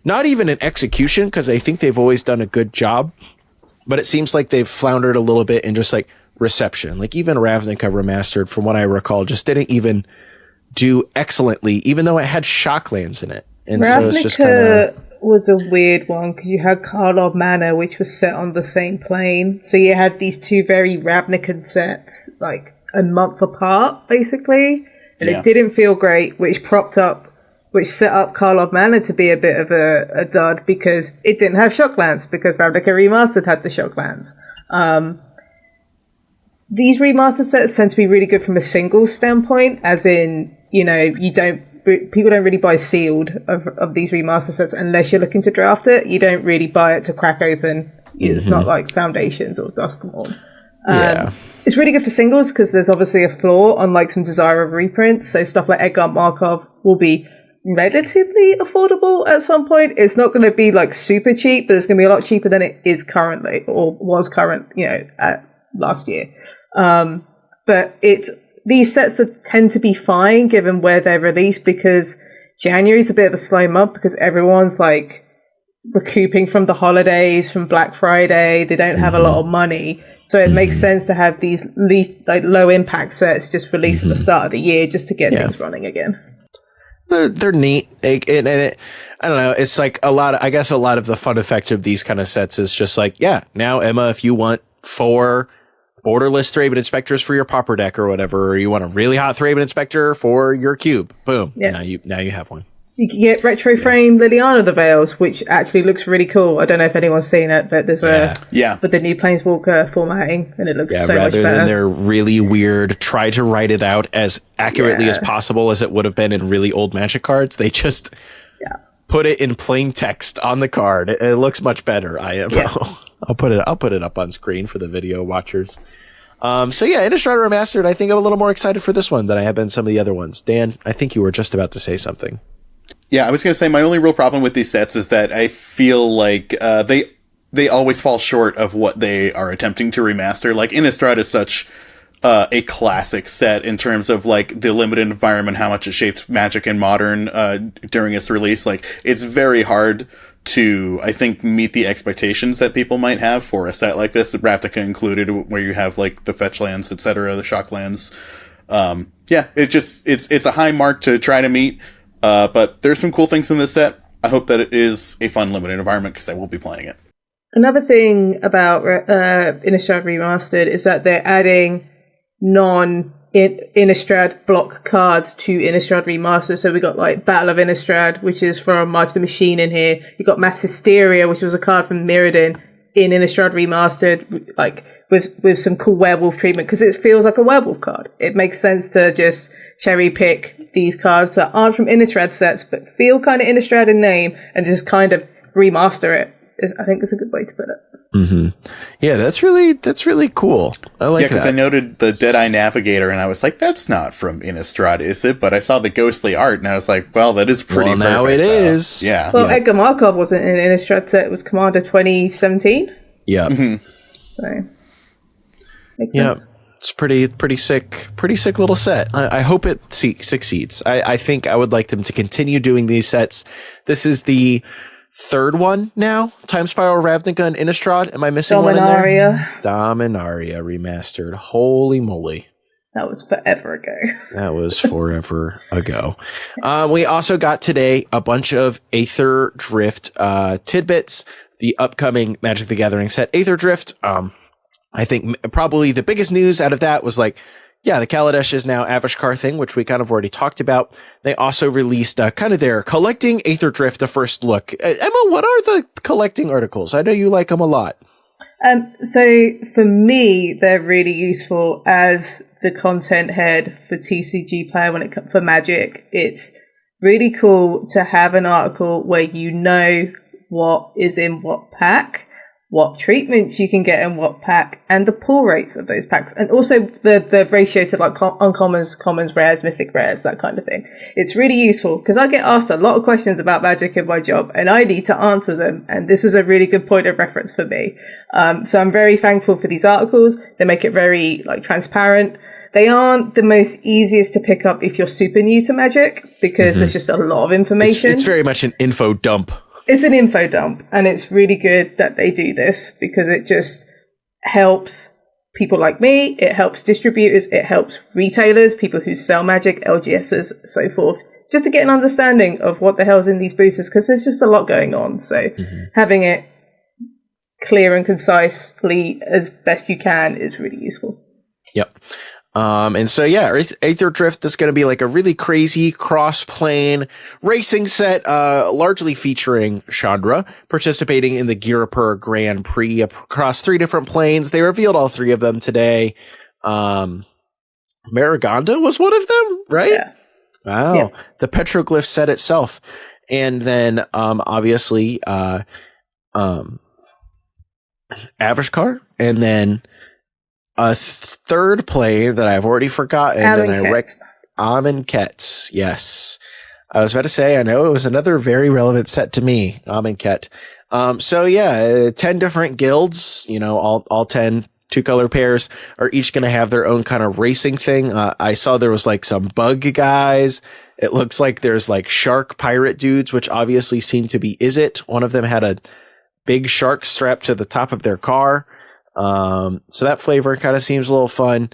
not even in execution, because I think they've always done a good job, but it seems like they've floundered a little bit in just like reception. Like even Ravnica Remastered, from what I recall, just didn't even do excellently, even though it had Shocklands in it. And Ravnica so it's just kind of was a weird one because you had Karlov Manor, which was set on the same plane. So you had these two very Ravnican sets, like a month apart, basically. And it didn't feel great, which set up Karlov Manor to be a bit of a dud because it didn't have Shocklands, because Ravnica Remastered had the Shocklands. These remastered sets tend to be really good from a single standpoint, as in, people don't really buy sealed of these remaster sets unless you're looking to draft it. You don't really buy it to crack open. It's not like Foundations or Duskmourn. It's really good for singles because there's obviously a floor, unlike some Desire of reprints. So stuff like Edgar Markov will be relatively affordable at some point. It's not going to be like super cheap, but it's going to be a lot cheaper than it is currently, or was current, at last year. But these sets tend to be fine given where they're released, because January is a bit of a slow month because everyone's like recouping from the holidays, from Black Friday. They don't have a lot of money. So it makes sense to have these low impact sets just released at the start of the year just to get things running again. They're neat. I don't know. It's like a lot of the fun effect of these kind of sets is just like, now Emma, if you want 4 Borderless Thraben Inspectors for your Pauper deck or whatever, or you want a really hot Thraben Inspector for your cube, boom. Now you have one. You can get retro frame Liliana the Veils, which actually looks really cool. I don't know if anyone's seen it, but there's with the new Planeswalker formatting, and it looks so much better. Rather than their really weird, try to write it out as accurately as possible as it would have been in really old Magic cards, they just put it in plain text on the card. It looks much better, IMO. Yeah. I'll put it up on screen for the video watchers. Innistrad Remastered, I think I'm a little more excited for this one than I have been some of the other ones. Dan, I think you were just about to say something. Yeah, I was going to say my only real problem with these sets is that I feel like they always fall short of what they are attempting to remaster. Like Innistrad is such a classic set in terms of like the limited environment, how much it shaped Magic and Modern during its release. Like it's very hard to, I think, meet the expectations that people might have for a set like this, Ravnica included, where you have like the fetch lands, etc., the shock lands. It's a high mark to try to meet. But there's some cool things in this set. I hope that it is a fun limited environment because I will be playing it. Another thing about Innistrad Remastered is that they're adding non-Innistrad block cards to Innistrad Remastered. So we got like Battle of Innistrad, which is from Might of the Machine in here. You got Mass Hysteria, which was a card from Mirrodin in Innistrad Remastered, like with some cool werewolf treatment, because it feels like a werewolf card. It makes sense to just cherry pick these cards that aren't from Innistrad sets, but feel kind of Innistrad in name, and just kind of remaster it. I think it's a good way to put it. Mm-hmm. Yeah, that's really cool. I like that. Yeah, because I noted the Deadeye Navigator, and I was like, that's not from Innistrad, is it? But I saw the ghostly art, and I was like, well, that is pretty perfect. Now it is. Yeah. Well, Edgar Markov wasn't in an Innistrad set. It was Commander 2017. Yeah. Mm-hmm. So, makes sense. It's pretty sick little set. I hope it succeeds. I think I would like them to continue doing these sets. This is the third one now. Time Spiral, Ravnica, and Innistrad. Am I missing one in there? Dominaria remastered. Holy moly. That was forever ago. That was forever ago. We also got today a bunch of Aether Drift tidbits. The upcoming Magic the Gathering set, Aether Drift. I think probably the biggest news out of that was like, yeah, the Kaladesh is now Avishkar thing, which we kind of already talked about. They also released kind of their Collecting Aether Drift, a first look. Emma, what are the collecting articles? I know you like them a lot. So for me, they're really useful as the content head for TCG Player when it comes for Magic. It's really cool to have an article where you know what is in what pack, what treatments you can get in what pack, and the pull rates of those packs, and also the ratio to like uncommons, commons, rares, mythic rares, that kind of thing. It's really useful because I get asked a lot of questions about Magic in my job, and I need to answer them, and this is a really good point of reference for me. So I'm very thankful for these articles. They make it very like transparent. They aren't the most easiest to pick up if you're super new to Magic because there's just a lot of information. It's very much an info dump. It's an info dump, and it's really good that they do this because it just helps people like me, it helps distributors, it helps retailers, people who sell Magic, LGSs, so forth, just to get an understanding of what the hell's in these boosters, because there's just a lot going on. So having it clear and concisely as best you can is really useful. Yep. And so, yeah, Aether Drift is going to be like a really crazy cross-plane racing set, largely featuring Chandra participating in the Girapur Grand Prix across 3 different planes. They revealed all 3 of them today. Maraganda was one of them, right? Yeah. Wow. Yeah. The petroglyph set itself. And then, obviously, Avishkar, and then a third play that I've already forgotten. Amonkhet. Yes. I was about to say, I know it was another very relevant set to me, Amonkhet. So yeah, 10 different guilds, you know, all 10 2-color pairs are each going to have their own kind of racing thing. I saw there was like some bug guys. It looks like there's like shark pirate dudes, which obviously seem to be Izzet. One of them had a big shark strapped to the top of their car. So that flavor kind of seems a little fun.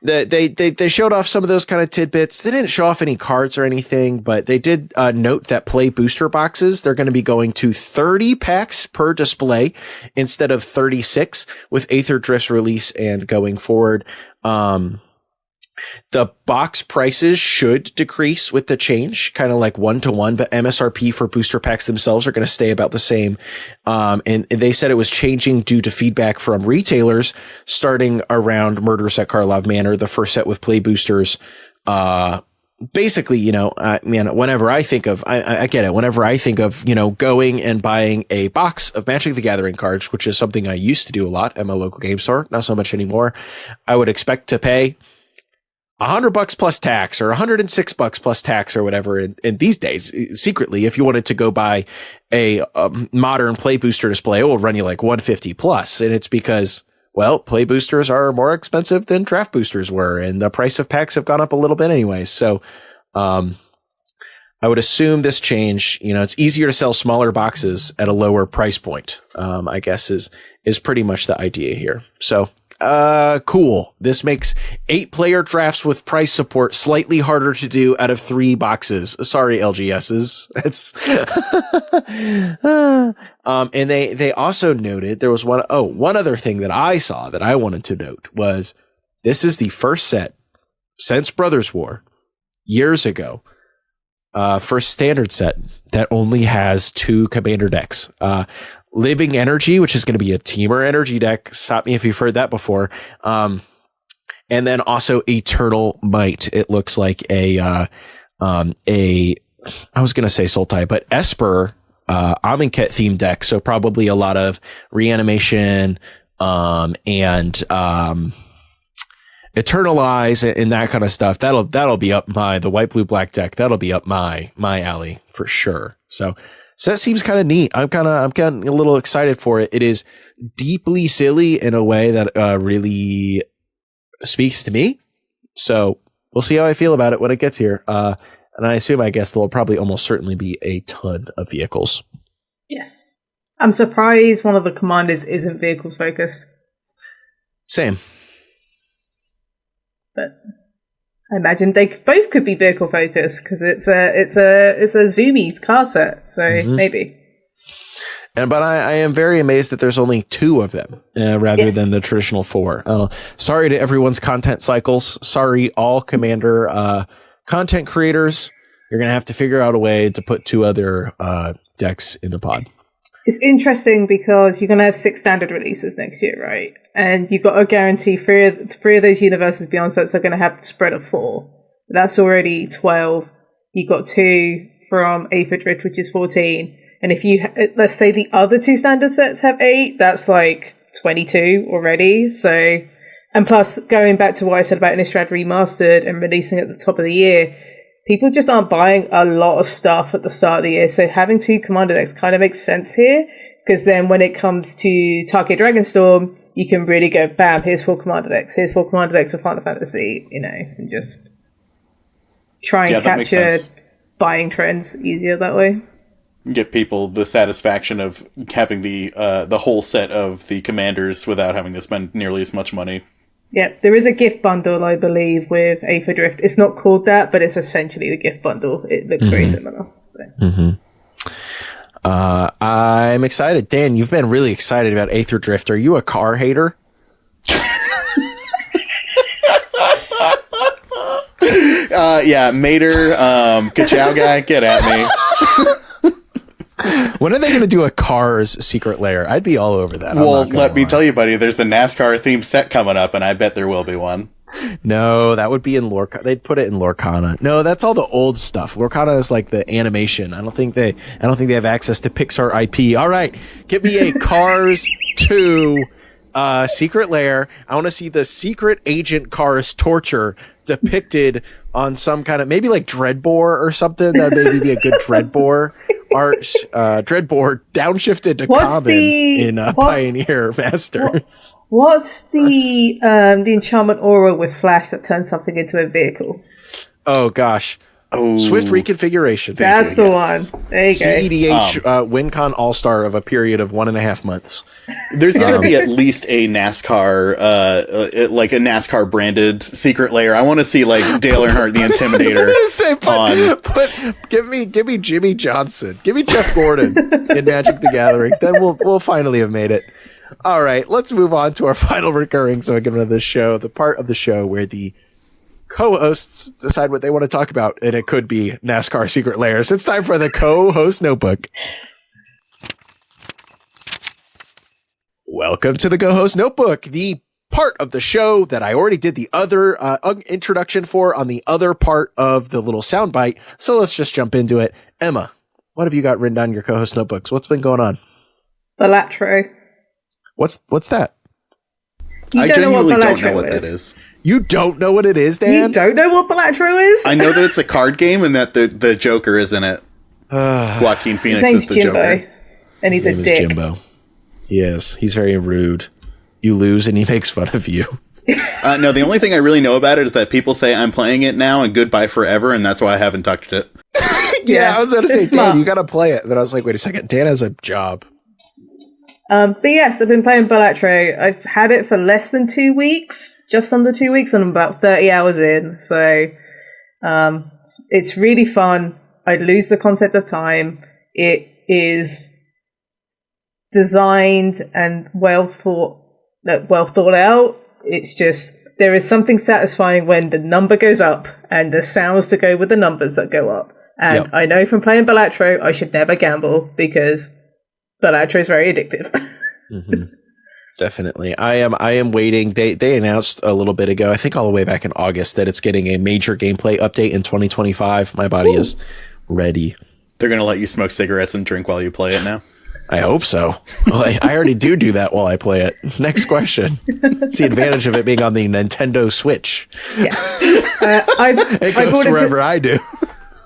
They showed off some of those kind of tidbits. They didn't show off any cards or anything, but they did note that play booster boxes, they're going to be going to 30 packs per display instead of 36 with Aether Drift's release and going forward. The box prices should decrease with the change, kind of like 1-to-1, but MSRP for booster packs themselves are going to stay about the same. And they said it was changing due to feedback from retailers starting around Murders at Karlov Manor, the first set with play boosters. Basically, you know, whenever I think of, I get it. Whenever I think of, you know, going and buying a box of Magic the Gathering cards, which is something I used to do a lot at my local game store, not so much anymore, I would expect to pay $100 plus tax or $106 plus tax or whatever. And these days, secretly, if you wanted to go buy a modern play booster display, it will run you like $150 plus. And it's because, well, play boosters are more expensive than draft boosters were, and the price of packs have gone up a little bit anyways. So, I would assume this change, you know, it's easier to sell smaller boxes at a lower price point, I guess is pretty much the idea here. So, cool. This makes 8-player drafts with price support slightly harder to do out of 3 boxes. Sorry, LGSs. It's and they also noted there was one other thing that I saw that I wanted to note was this is the first set since Brothers War years ago. First standard set that only has 2 commander decks. Living Energy, which is going to be a Teamer Energy deck. Stop me if you've heard that before. And then also Eternal Might. It looks like I was going to say Sultai, but Esper, Amonkhet themed deck. So probably a lot of reanimation, and, Eternalize and that kind of stuff. That'll be up the white, blue, black deck. That'll be up my alley for sure. So that seems kind of neat. I'm getting a little excited for it. It is deeply silly in a way that really speaks to me. So we'll see how I feel about it when it gets here. And I guess there will probably almost certainly be a ton of vehicles. Yes. I'm surprised one of the commanders isn't vehicles focused. Same. But I imagine they both could be vehicle focused because it's a Zoomies car set, so maybe. But I am very amazed that there's only 2 of them rather than the traditional 4. Sorry to everyone's content cycles. Sorry, all Commander content creators. You're gonna have to figure out a way to put 2 other decks in the pod. It's interesting because you're going to have 6 standard releases next year, right? And you've got to guarantee three of those universes beyond sets are going to have a spread of 4. That's already 12. You've got 2 from Aether Drift, which is 14. And if you, let's say the other 2 standard sets have 8, that's like 22 already. So, and plus going back to what I said about Innistrad Remastered and releasing at the top of the year, people just aren't buying a lot of stuff at the start of the year. So having 2 commander decks kind of makes sense here. Because then when it comes to Tarkir Dragonstorm, you can really go, bam, here's 4 commander decks. Here's 4 commander decks for Final Fantasy, and just try and capture buying trends easier that way. Get people the satisfaction of having the whole set of the commanders without having to spend nearly as much money. Yeah, there is a gift bundle, I believe, with Aether Drift. It's not called that, but it's essentially the gift bundle. It looks very similar. So. I'm excited. Dan, you've been really excited about Aether Drift. Are you a car hater? Yeah, Mater, Kachow guy, get at me. When are they going to do a Cars secret lair? I'd be all over that. Well, let me tell you, buddy, there's a NASCAR themed set coming up, and I bet there will be one. No, that would be in Lorcana. They'd put it in Lorcana. No, that's all the old stuff. Lorcana is like the animation. I don't think they have access to Pixar IP. All right, get me a Cars 2 secret lair. I want to see the secret agent Cars torture depicted on some kind of, maybe like Dreadbore or something. That maybe be a good Dreadbore art. Dreadbore downshifted to common in Pioneer Masters. What's the enchantment aura with Flash that turns something into a vehicle? Oh gosh. Oh, Swift reconfiguration. That's the one. There you go. CEDH WinCon All-Star of a period of 1.5 months. There's got to be at least a NASCAR, like a NASCAR branded secret layer. I want to see like Dale Earnhardt the Intimidator. Give me Jimmy Johnson. Give me Jeff Gordon in Magic the Gathering. Then we'll finally have made it. All right, let's move on to our final recurring segment of the show, the part of the show where the co-hosts decide what they want to talk about, and it could be NASCAR secret layers. It's time for the co-host notebook. Welcome to the co-host notebook, the part of the show that I already did the other introduction for on the other part of the little soundbite. So let's just jump into it. Emma, what have you got written down in your co-host notebooks? What's been going on? Balatro. What's that? I genuinely don't know what that is. You don't know what it is, Dan? You don't know what Balatro is? I know that it's a card game and that the Joker is in it. Joaquin Phoenix is the Jimbo, Joker. And he's a dick. Jimbo. Yes, he's very rude. You lose and he makes fun of you. No, the only thing I really know about it is that people say I'm playing it now and goodbye forever, and that's why I haven't touched it. Yeah, I was going to say, Dan, you got to play it. Then I was like, wait a second, Dan has a job. But yes, I've been playing Balatro. I've had it for less than 2 weeks, just under 2 weeks, and I'm about 30 hours in. So it's really fun. I lose the concept of time. It is designed and well thought out. It's just, there is something satisfying when the number goes up and the sounds to go with the numbers that go up. And I know from playing Balatro, I should never gamble because Balatro is very addictive. Mm-hmm. Definitely. I am waiting. They announced a little bit ago, I think all the way back in August, that it's getting a major gameplay update in 2025. My body is ready. They're going to let you smoke cigarettes and drink while you play it now? I hope so. Well, I already do that while I play it. Next question. It's the advantage of it being on the Nintendo Switch. Yeah. It goes wherever I do.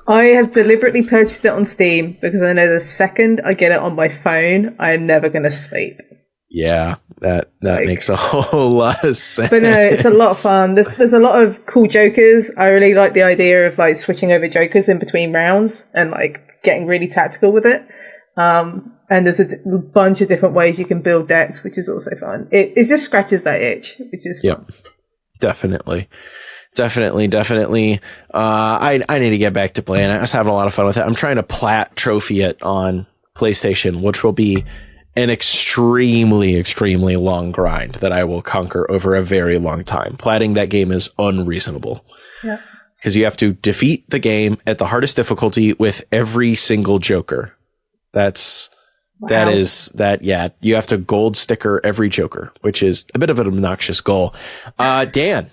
I have deliberately purchased it on Steam because I know the second I get it on my phone, I'm never going to sleep. Yeah, that makes a whole lot of sense. But no, it's a lot of fun. There's a lot of cool jokers. I really like the idea of like switching over jokers in between rounds and like getting really tactical with it. And there's a bunch of different ways you can build decks, which is also fun. It just scratches that itch, which is fun. Yep, definitely. I need to get back to playing. I was having a lot of fun with it. I'm trying to plat trophy it on PlayStation, which will be an extremely, extremely long grind that I will conquer over a very long time. Platting that game is unreasonable. Yeah. Because you have to defeat the game at the hardest difficulty with every single joker. Yeah, you have to gold sticker every joker, which is a bit of an obnoxious goal. Dan,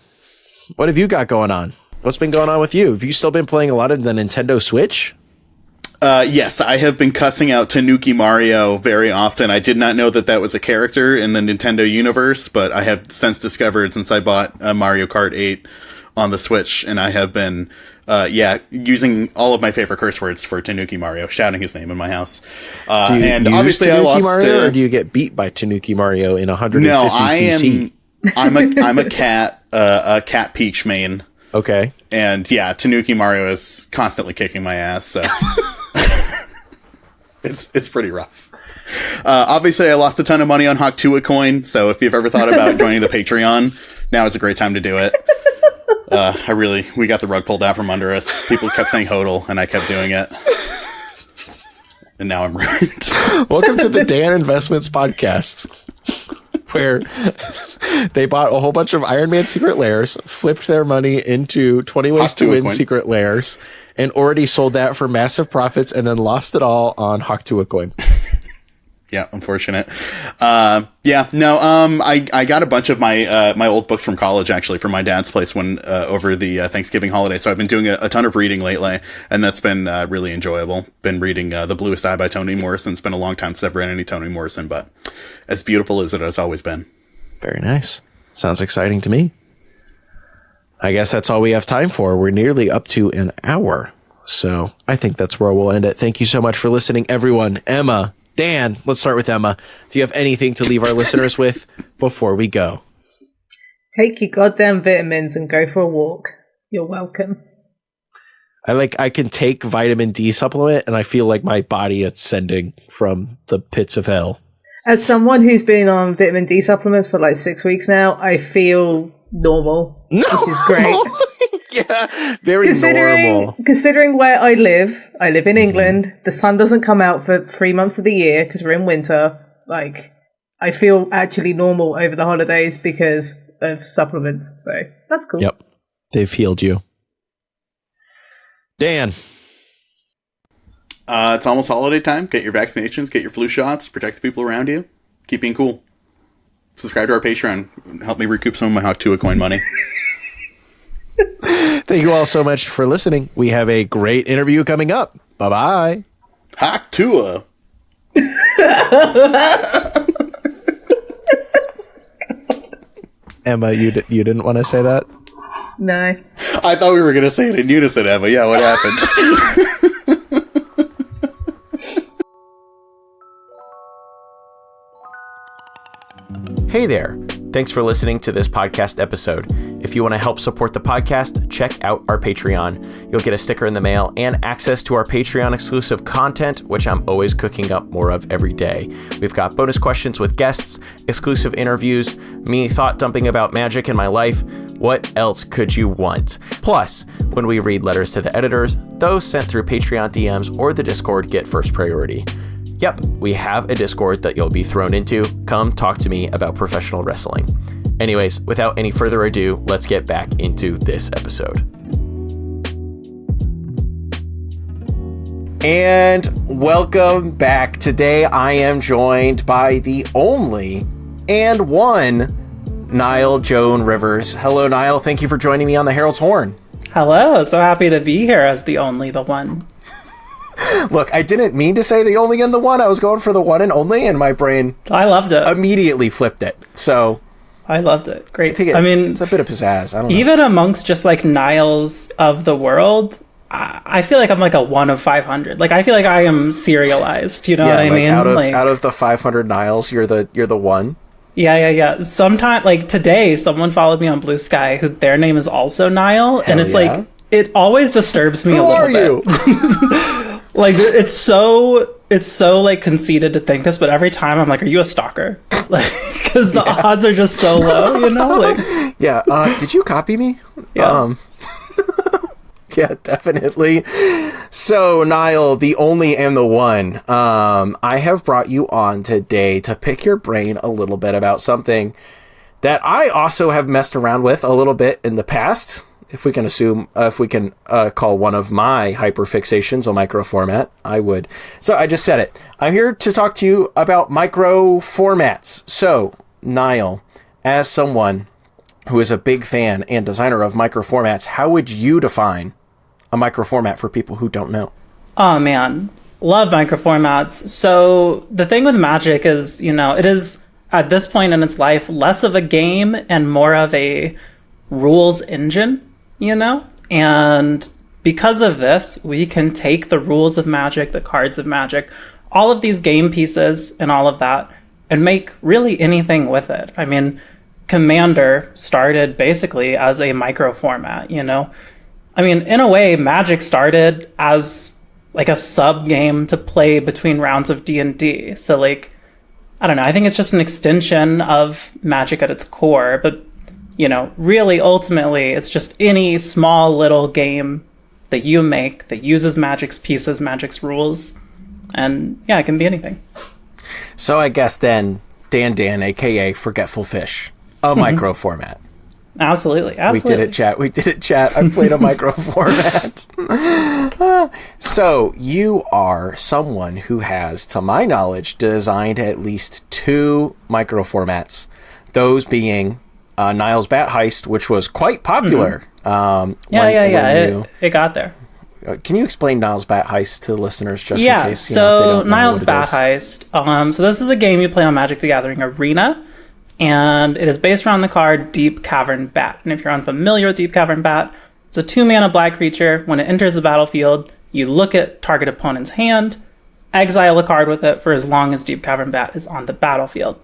what have you got going on? What's been going on with you? Have you still been playing a lot of the Nintendo Switch? Yes, I have been cussing out Tanuki Mario very often. I did not know that was a character in the Nintendo universe, but I have since discovered since I bought Mario Kart 8 on the Switch, and I have been using all of my favorite curse words for Tanuki Mario, shouting his name in my house. And obviously Tanuki I lost Mario, or do you get beat by Tanuki Mario in 150cc? I'm a cat Peach main. Okay. And yeah, Tanuki Mario is constantly kicking my ass, so it's pretty rough. Obviously I lost a ton of money on Hawktua coin, so if you've ever thought about joining the Patreon, now is a great time to do it. We got the rug pulled out from under us. People kept saying HODL, and I kept doing it. And now I'm ruined. Welcome to the Dan Investments Podcast, where they bought a whole bunch of Iron Man secret lairs, flipped their money into 20 ways to win secret lairs, and already sold that for massive profits, and then lost it all on Hawktua coin. Yeah, unfortunate. I got a bunch of my old books from college, actually, from my dad's place over the Thanksgiving holiday. So I've been doing a ton of reading lately, and that's been really enjoyable. Been reading The Bluest Eye by Toni Morrison. It's been a long time since I've read any Toni Morrison, but as beautiful as it has always been. Very nice. Sounds exciting to me. I guess that's all we have time for. We're nearly up to an hour. So I think that's where we'll end it. Thank you so much for listening, everyone. Emma, Dan, let's start with Emma. Do you have anything to leave our listeners with before we go? Take your goddamn vitamins and go for a walk. You're welcome. I can take vitamin D supplement and I feel like my body is ascending from the pits of hell. As someone who's been on vitamin D supplements for like 6 weeks now, I feel normal, which is great. Yeah, very normal. Considering where I live in England. The sun doesn't come out for 3 months of the year because we're in winter. Like, I feel actually normal over the holidays because of supplements. So that's cool. Yep, they've healed you. Dan. It's almost holiday time. Get your vaccinations, get your flu shots, protect the people around you. Keep being cool. Subscribe to our Patreon. Help me recoup some of my Hawktua coin money. Thank you all so much for listening. We have a great interview coming up. Bye-bye. Hawktua. Emma, you didn't want to say that? No. I thought we were going to say it in unison, Emma. Yeah, what happened? Hey there. Thanks for listening to this podcast episode. If you want to help support the podcast, check out our Patreon. You'll get a sticker in the mail and access to our Patreon exclusive content, which I'm always cooking up more of every day. We've got bonus questions with guests, exclusive interviews, me thought dumping about Magic in my life. What else could you want? Plus, when we read letters to the editors, those sent through Patreon DMs or the Discord get first priority. Yep, we have a Discord that you'll be thrown into. Come talk to me about professional wrestling. Anyways, without any further ado, let's get back into this episode. And welcome back. Today I am joined by the only and one Nile Joan Rivers. Hello, Nile. Thank you for joining me on the Herald's Horn. Hello. So happy to be here as the only, the one. Look, I didn't mean to say the only and the one. I was going for the one and only, and my brain I loved it. Immediately flipped it. So I loved it. Great. I mean, it's a bit of pizzazz. I don't know. Even amongst just like Niles of the world, I feel like I'm like a 1 of 500. Like I feel like I am serialized. You know what I mean? Out of the 500 Niles, you're the one. Yeah. Sometime like today, someone followed me on Blue Sky who their name is also Nile, and it's like it always disturbs me a little bit. Like it's so like conceited to think this, but every time I'm like, are you a stalker? Like, because the odds are just so low, you know? Like, yeah. Did you copy me? Yeah. Yeah, definitely. So, Nile, the only and the one, I have brought you on today to pick your brain a little bit about something that I also have messed around with a little bit in the past. If we can call one of my hyperfixations a micro format, I would. So I just said it. I'm here to talk to you about micro formats. So, Nile, as someone who is a big fan and designer of micro formats, how would you define a micro format for people who don't know? Oh man, love micro formats. So the thing with Magic is, it is at this point in its life less of a game and more of a rules engine. And because of this, we can take the rules of Magic, the cards of Magic, all of these game pieces and all of that, and make really anything with it. I mean, Commander started basically as a micro format, I mean, in a way, Magic started as like a sub game to play between rounds of D&D. So like, I don't know, I think it's just an extension of Magic at its core, but really, ultimately, it's just any small little game that you make that uses Magic's pieces, Magic's rules. And yeah, it can be anything. So I guess then, Dan, a.k.a. Forgetful Fish, a micro format. Absolutely. We did it, chat. I've played a micro format. So you are someone who has, to my knowledge, designed at least 2 micro formats. Those being Nile's Bat Heist, which was quite popular. It got there. Can you explain Nile's Bat Heist to the listeners just in case? So Nile's Bat Heist. So this is a game you play on Magic the Gathering Arena, and it is based around the card Deep Cavern Bat. And if you're unfamiliar with Deep Cavern Bat, it's a 2-mana black creature. When it enters the battlefield, you look at target opponent's hand, exile a card with it for as long as Deep Cavern Bat is on the battlefield.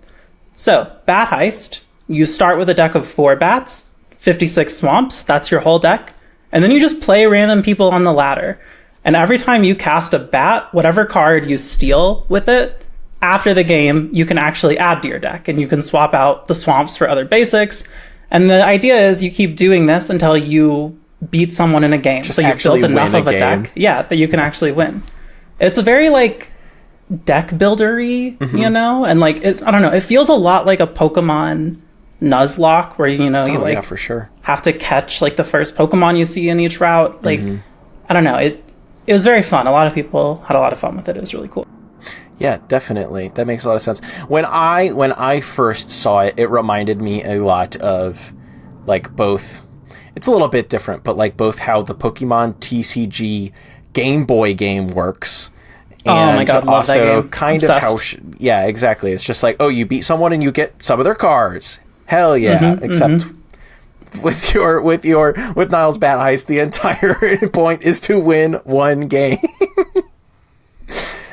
So, Bat Heist, you start with a deck of 4 bats, 56 swamps, that's your whole deck, and then you just play random people on the ladder. And every time you cast a bat, whatever card you steal with it, after the game, you can actually add to your deck, and you can swap out the swamps for other basics. And the idea is you keep doing this until you beat someone in a game. So you've built enough of a deck, that you can actually win. It's a very, deck buildery, and, I don't know, it feels a lot like a Pokemon Nuzlocke, where for sure have to catch the first Pokemon you see in each route. I don't know, it was very fun. A lot of people had a lot of fun with it. It was really cool. Yeah, definitely. That makes a lot of sense. When I first saw it, it reminded me a lot of both. It's a little bit different, but both how the Pokemon TCG Game Boy game works. And oh my god, love that game. Kind Obsessed. of how yeah, exactly. It's just you beat someone and you get some of their cards. Hell yeah. Except with Nile's Bat Heist, the entire point is to win one game.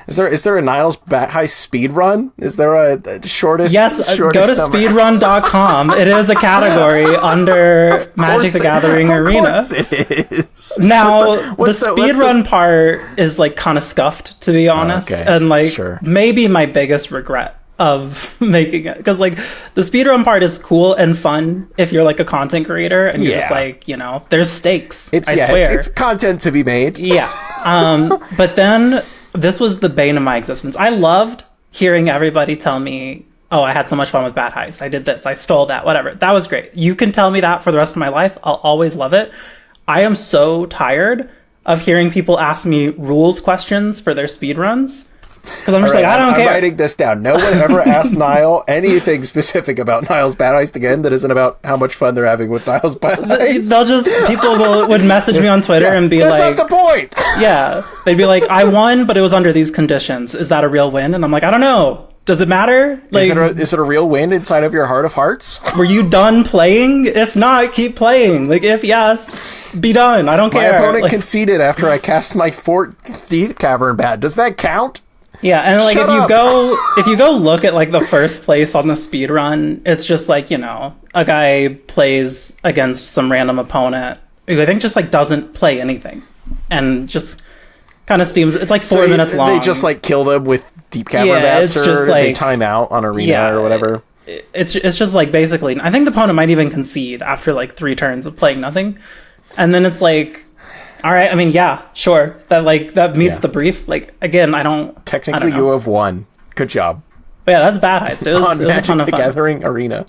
Is there a Niles Bat Heist speed run? Is there a shortest? Yes, shortest go to number? speedrun.com. It is a category under Magic the Gathering Arena. Of course it is. Now, the speedrun part is like kind of scuffed, to be honest. Okay, and like sure. maybe my biggest regret of making it, because like the speedrun part is cool and fun if you're like a content creator and you're just like, you know, there's stakes. I swear it's content to be made. Yeah. But then this was the bane of my existence. I loved hearing everybody tell me, oh, I had so much fun with Bat Heist, I did this, I stole that, whatever. That was great. You can tell me that for the rest of my life. I'll always love it. I am so tired of hearing people ask me rules questions for their speedruns. Because I'm just like, I don't care. I'm writing this down. No one ever asked Nile anything specific about Nile's Bat Heist again that isn't about how much fun they're having with Nile's Bat Heist. People would message me on Twitter and be like... That's not the point! Yeah. They'd be like, I won, but it was under these conditions. Is that a real win? And I'm like, I don't know. Does it matter? Like, is it a real win inside of your heart of hearts? Were you done playing? If not, keep playing. Like, if yes, be done. I don't care. My opponent conceded after I cast my 4th Deep Cavern Bat. Does that count? Yeah, and like if you go look at like the first place on the speed run, it's just like, you know, a guy plays against some random opponent who I think just like doesn't play anything and just kind of steams. It's like 4 minutes long. They just like kill them with Deep Cavern Bats, or they time out on Arena or whatever. It's just like basically, I think the opponent might even concede after like 3 turns of playing nothing, and then it's like, all right, I mean, yeah, sure. That meets the brief. Like, again, Technically, you have won. Good job. But yeah, that's Bat Heist. It was a ton of fun. Magic the Gathering Arena.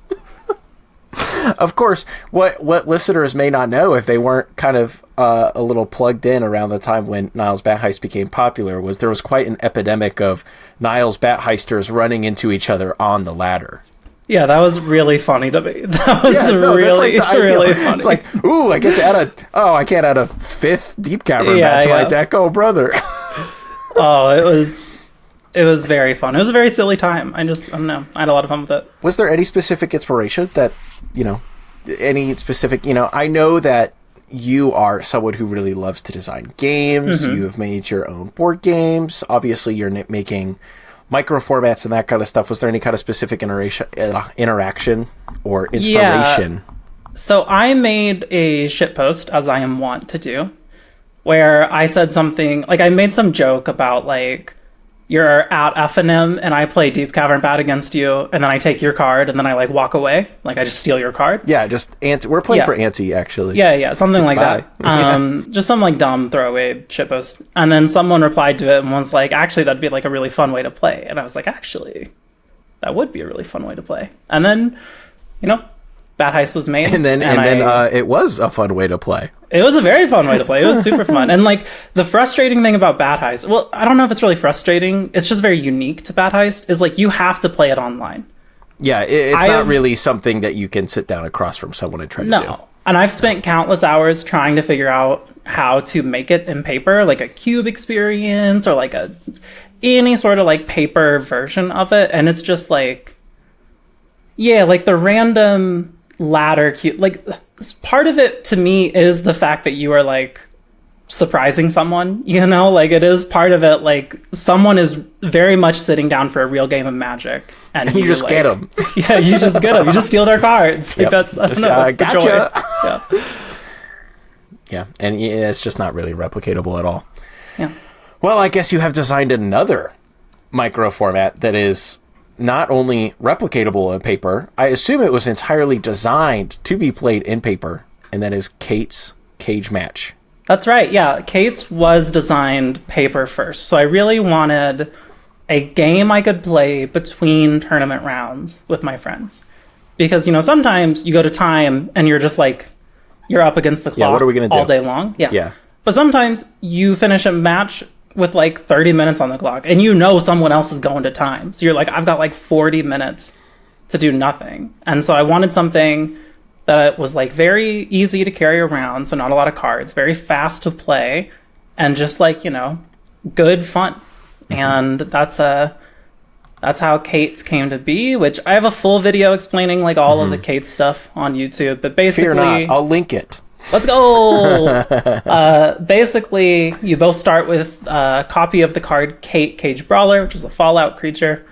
Of course, what listeners may not know, if they weren't kind of a little plugged in around the time when Nile's Bat Heist became popular, was there was quite an epidemic of Nile's Bat Heisters running into each other on the ladder. Yeah, that was really funny to me. That was really funny. It's like, ooh, I get to I can't add a 5th Deep Cavern Bat to my deck. Oh, brother. Oh, it was very fun. It was a very silly time. I don't know. I had a lot of fun with it. Was there any specific inspiration that, I know that you are someone who really loves to design games. Mm-hmm. You've made your own board games. Obviously, you're making micro formats and that kind of stuff. Was there any kind of specific interaction or inspiration? Yeah. So I made a shitpost, as I am wont to do, where I said something, like I made some joke about like, you're at FNM and I play Deep Cavern Bat against you, and then I take your card and then I like walk away. Like I just steal your card. Yeah, just we're playing for Ante actually. Yeah, something like that. Just some like dumb throwaway shitpost. And then someone replied to it and was like, actually that'd be like a really fun way to play. And I was like, actually, that would be a really fun way to play. And then, Bat Heist was made. And then it was a fun way to play. It was a very fun way to play. It was super fun. And like the frustrating thing about Bat Heist, well, I don't know if it's really frustrating. It's just very unique to Bat Heist, is like you have to play it online. Yeah, it's not really something that you can sit down across from someone and try to do. No. And I've spent countless hours trying to figure out how to make it in paper, like a cube experience or like any sort of like paper version of it. And it's just like, like the random ladder cube, like part of it to me is the fact that you are like surprising someone, like it is part of it, like someone is very much sitting down for a real game of Magic and you just like, get them. Yeah, you just get them, you just steal their cards. Like that's, I don't know, that's gotcha. The joy. Yeah, and it's just not really replicatable at all. Yeah. Well, I guess you have designed another micro format that is not only replicatable in paper, I assume it was entirely designed to be played in paper, and that is Kate's Cage Match. That's right, yeah. Kate's was designed paper first, so I really wanted a game I could play between tournament rounds with my friends. Because, sometimes you go to time and you're just like, you're up against the clock what are we gonna do? All day long. Yeah. But sometimes you finish a match with like 30 minutes on the clock and someone else is going to time. So you're like, I've got like 40 minutes to do nothing. And so I wanted something that was like very easy to carry around. So not a lot of cards, very fast to play, and just like, good fun. Mm-hmm. And that's how Kate's came to be, which I have a full video explaining like all of the Kate's stuff on YouTube. But basically, fear not, I'll link it. Let's go! Basically, you both start with a copy of the card Kate, Cage Brawler, which is a Fallout creature.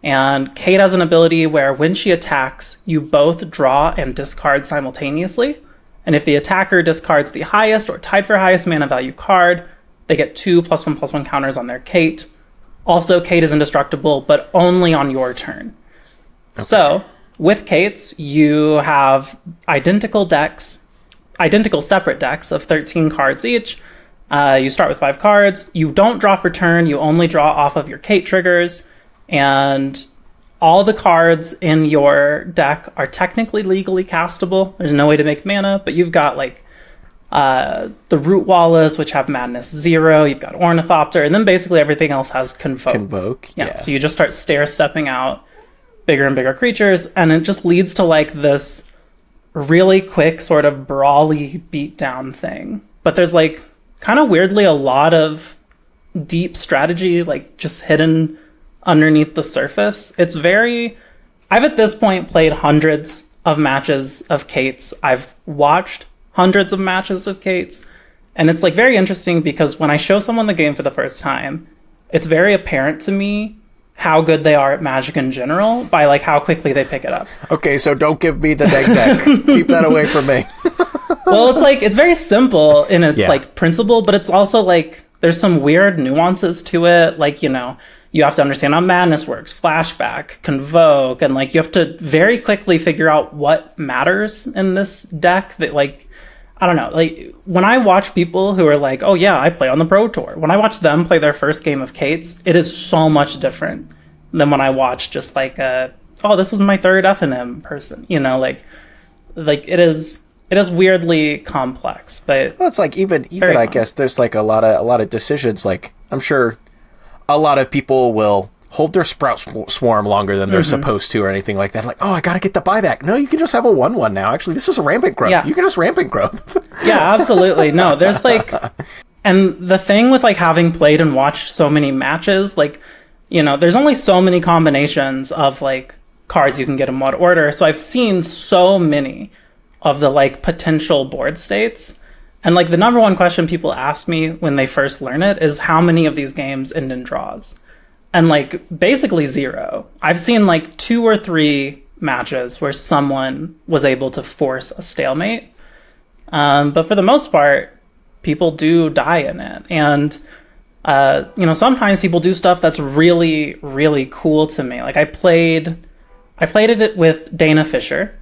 And Kate has an ability where when she attacks, you both draw and discard simultaneously. And if the attacker discards the highest or tied for highest mana value card, they get 2 +1/+1 counters on their Kate. Also, Kate is indestructible, but only on your turn. Okay. So, with Kates, you have identical separate decks of 13 cards each. You start with 5 cards. You don't draw for turn. You only draw off of your Kate triggers. And all the cards in your deck are technically legally castable. There's no way to make mana, but you've got like the Root Wallas, which have Madness 0. You've got Ornithopter, and then basically everything else has Convoke. Yeah. So you just start stair-stepping out bigger and bigger creatures, and it just leads to like this really quick sort of brawly beatdown thing. But there's like kind of weirdly a lot of deep strategy like just hidden underneath the surface. I've at this point played hundreds of matches of Kates. I've watched hundreds of matches of Kates, and it's like very interesting because when I show someone the game for the first time, it's very apparent to me how good they are at Magic in general by like how quickly they pick it up. Okay, so don't give me the deck. Keep that away from me. Well, it's like it's very simple in its like principle, but it's also like there's some weird nuances to it. Like, you know, you have to understand how Madness works, Flashback, Convoke, and like you have to very quickly figure out what matters in this deck. That like, I don't know, like when I watch people who are like, oh yeah, I play on the Pro Tour. When I watch them play their first game of Kates, it is so much different than when I watch just like oh, this was my third F&M person. You know, like it is weirdly complex, but well, it's like even I guess there's like a lot of decisions. Like I'm sure a lot of people will hold their Sprout Swarm longer than they're supposed to or anything like that. Like, oh, I got to get the buyback. No, you can just have a 1/1 now. Actually, this is a Rampant Growth. Yeah. You can just Rampant Growth. Yeah, absolutely. No, there's like, and the thing with like having played and watched so many matches, like, you know, there's only so many combinations of like cards you can get in what order. So I've seen so many of the like potential board states. And like the number one question people ask me when they first learn it is how many of these games end in draws? And like basically 0. I've seen like 2 or 3 matches where someone was able to force a stalemate. But for the most part, people do die in it. And, you know, sometimes people do stuff that's really, really cool to me. Like I played it with Dana Fisher,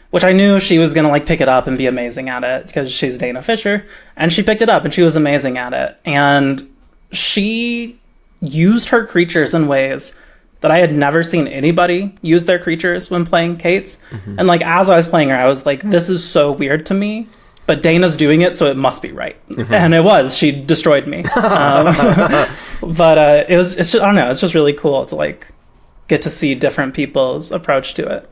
which I knew she was going to like pick it up and be amazing at it because she's Dana Fisher, and she picked it up and she was amazing at it. And she used her creatures in ways that I had never seen anybody use their creatures when playing Kates. And like, as I was playing her, I was like, this is so weird to me, but Dana's doing it, so it must be right. And it was. She destroyed me. But it's just, I don't know, it's just really cool to like get to see different people's approach to it.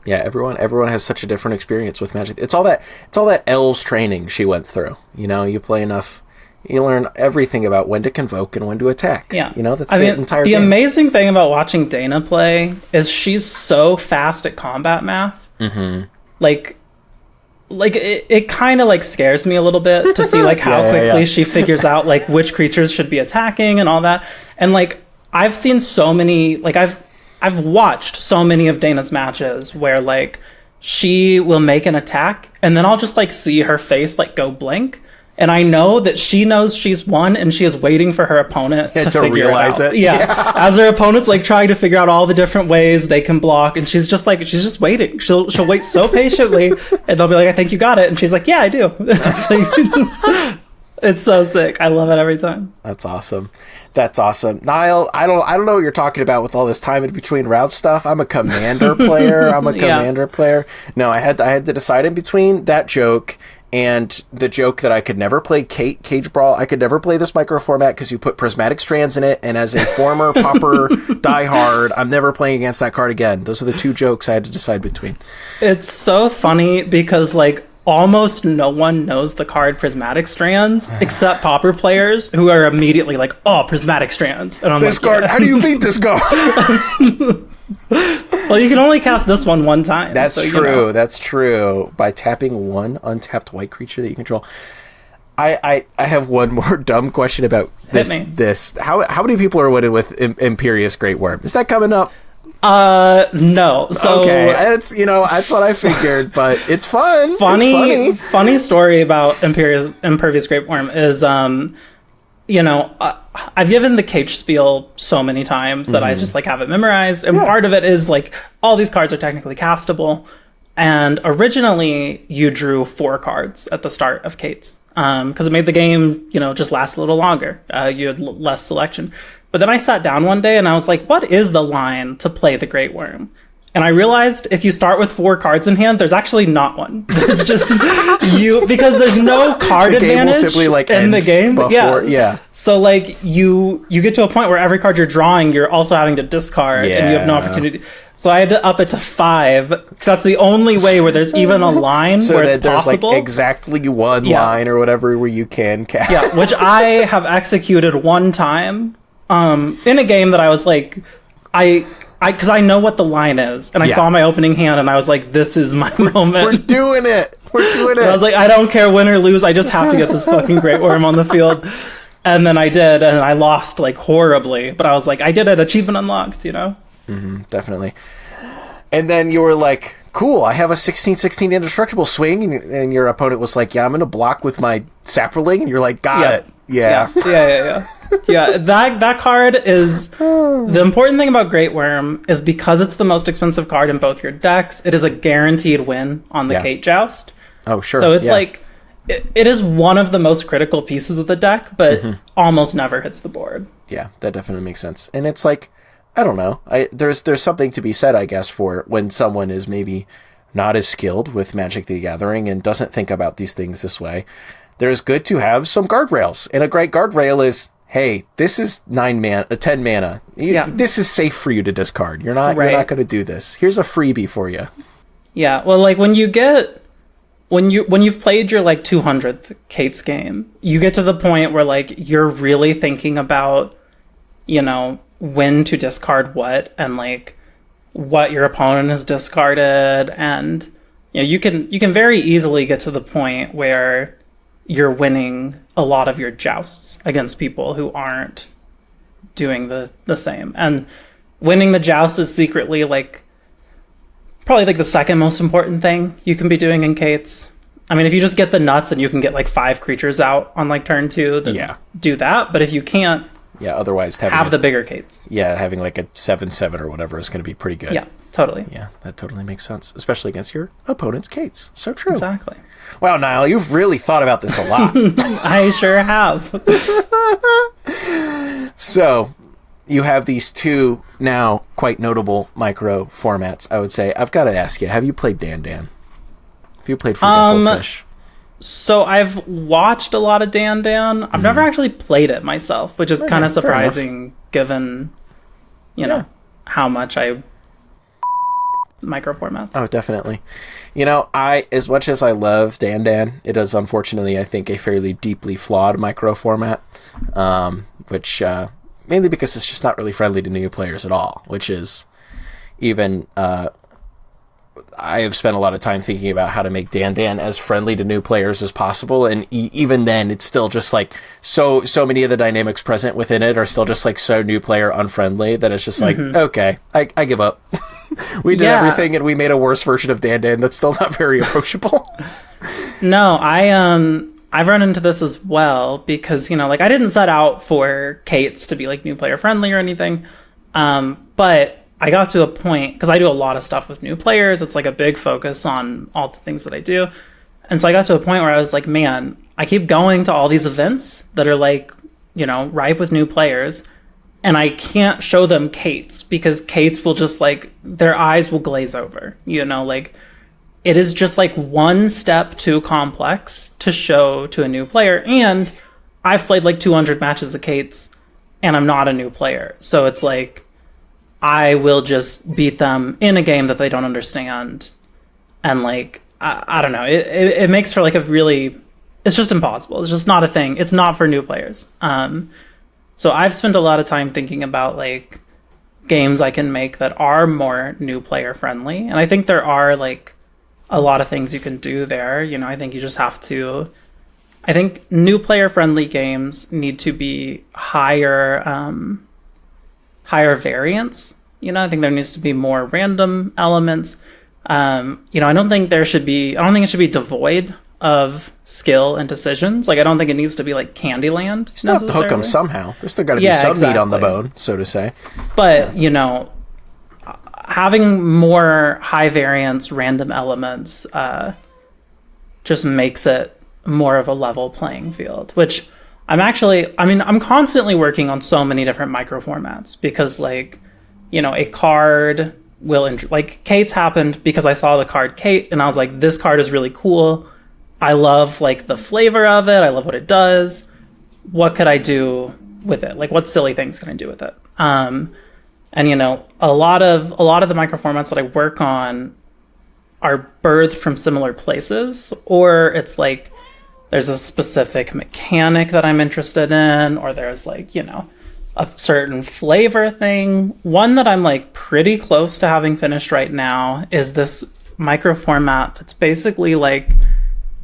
Yeah, everyone has such a different experience with Magic. It's all that Elves training she went through. You know, you play enough, you learn everything about when to convoke and when to attack. Yeah, you know, that's the entire game. The amazing thing about watching Dana play is she's so fast at combat math. Like it kind of like scares me a little bit to see like how quickly she figures out like which creatures should be attacking and all that. And like I've seen so many, like I've watched so many of Dana's matches where like she will make an attack and then I'll just like see her face like go blank, and I know that she knows she's won and she is waiting for her opponent to figure realize it out. As her opponent's like trying to figure out all the different ways they can block, and she's just waiting. She'll wait so patiently, and they'll be like, I think you got it, and she's like, yeah, I do. It's so sick. I love it every time. That's awesome. Nile, I don't know what you're talking about with all this time in between route stuff. I'm a Commander player. Player. No, I had to decide in between that joke and the joke that I could never play Cage Brawl. I could never play this micro format because you put Prismatic Strands in it, and as a former Pauper diehard, I'm never playing against that card again. Those are the 2 jokes I had to decide between. It's so funny because like almost no one knows the card Prismatic Strands except Pauper players who are immediately like, oh, Prismatic Strands. And I'm this card, how do you beat this card? Well, you can only cast this one time. That's so, true. You know. That's true. By tapping one untapped white creature that you control. I have one more dumb question about this. How many people are winning with Imperious Great Worm? Is that coming up? No. So okay, that's what I figured, but it's fun. Funny story about Impervious Great Worm is I've given the Cage spiel so many times that I just like have it memorized, and part of it is like all these cards are technically castable. And originally, you drew 4 cards at the start of Kate's because it made the game, just last a little longer. You had less selection. But then I sat down one day and I was like, what is the line to play the Great Worm? And I realized if you start with 4 cards in hand, there's actually not one. There's just because there's no card advantage in the game. Yeah. So like you get to a point where every card you're drawing, you're also having to discard and you have no opportunity. So I had to up it to 5 because that's the only way where there's even a line where it's possible. Like exactly one line or whatever where you can cast. Yeah, which I have executed one time in a game that I was like, because I know what the line is, and I saw my opening hand, and I was like, this is my moment. We're doing it. And I was like, I don't care win or lose, I just have to get this fucking Great Worm on the field. And then I did, and I lost like horribly, but I was like, I did it, achievement unlocked, Definitely. And then you were like, cool, I have a 16/16 indestructible swing, and your opponent was like, yeah, I'm going to block with my Saproling, and you're like, got it. Yeah. Yeah, that card is... The important thing about Great Worm is because it's the most expensive card in both your decks, it is a guaranteed win on the Kate Joust. Oh, sure. So it's like... It is one of the most critical pieces of the deck, but almost never hits the board. Yeah, that definitely makes sense. And it's like... I don't know. There's something to be said, I guess, for when someone is maybe not as skilled with Magic the Gathering and doesn't think about these things this way. There's good to have some guardrails. And a great guardrail is, hey, this is 10 mana. This is safe for you to discard. You're not going to do this. Here's a freebie for you. Yeah, well, like when you've played your like 200th Kate's game, you get to the point where like you're really thinking about, when to discard what and like what your opponent has discarded, and you can very easily get to the point where you're winning a lot of your jousts against people who aren't doing the same. And winning the joust is secretly like probably like the second most important thing you can be doing in Kate's. I mean, if you just get the nuts and you can get like 5 creatures out on like turn 2, then do that. But if you can't, otherwise have the bigger Kates. Yeah, having like a 7/7 or whatever is going to be pretty good. Yeah, totally. Yeah, that totally makes sense, especially against your opponent's Kates. So true. Exactly. Wow, Nile, you've really thought about this a lot. I sure have. So, you have these 2 now quite notable micro formats, I would say. I've got to ask you, have you played Dan? Have you played Forgetful Fish? So I've watched a lot of Dan. I've never actually played it myself, which is kind of surprising given, how much I micro formats. Oh, definitely. As much as I love Dan, it is unfortunately, I think, a fairly deeply flawed micro format, which mainly because it's just not really friendly to new players at all, which is even... I have spent a lot of time thinking about how to make Dan as friendly to new players as possible, and even then, it's still just like so many of the dynamics present within it are still just like so new player unfriendly that it's just like okay, I give up. We did everything, and we made a worse version of Dan that's still not very approachable. No, I've run into this as well because I didn't set out for Kate's to be like new player friendly or anything, but I got to a point, because I do a lot of stuff with new players. It's like a big focus on all the things that I do. And so I got to a point where I was like, man, I keep going to all these events that are like, ripe with new players. And I can't show them Kate's because Kate's will just like, their eyes will glaze over. Like it is just like one step too complex to show to a new player. And I've played like 200 matches of Kate's and I'm not a new player. So it's like, I will just beat them in a game that they don't understand. And like, I don't know, it makes for like a really, it's just impossible. It's just not a thing. It's not for new players. So I've spent a lot of time thinking about like, games I can make that are more new player friendly. And I think there are like a lot of things you can do there. You know, I think you just have to. I think new player friendly games need to be higher variance. You know, I think there needs to be more random elements. You know, I don't think it should be devoid of skill and decisions. Like, I don't think it needs to be like Candyland. You still have to hook them somehow. There's still got to be some meat on the bone, so to say. But, you know, having more high variance random elements just makes it more of a level playing field, which I'm constantly working on so many different micro formats because, like, you know, a card will, like, Kate's happened because I saw the card Kate and I was like, this card is really cool. I love, like, the flavor of it. I love what it does. What could I do with it? Like, what silly things can I do with it? And, you know, a lot of the micro formats that I work on are birthed from similar places, or it's like there's a specific mechanic that I'm interested in, or there's, like, you know, a certain flavor thing. One that I'm, like, pretty close to having finished right now is this micro format that's basically like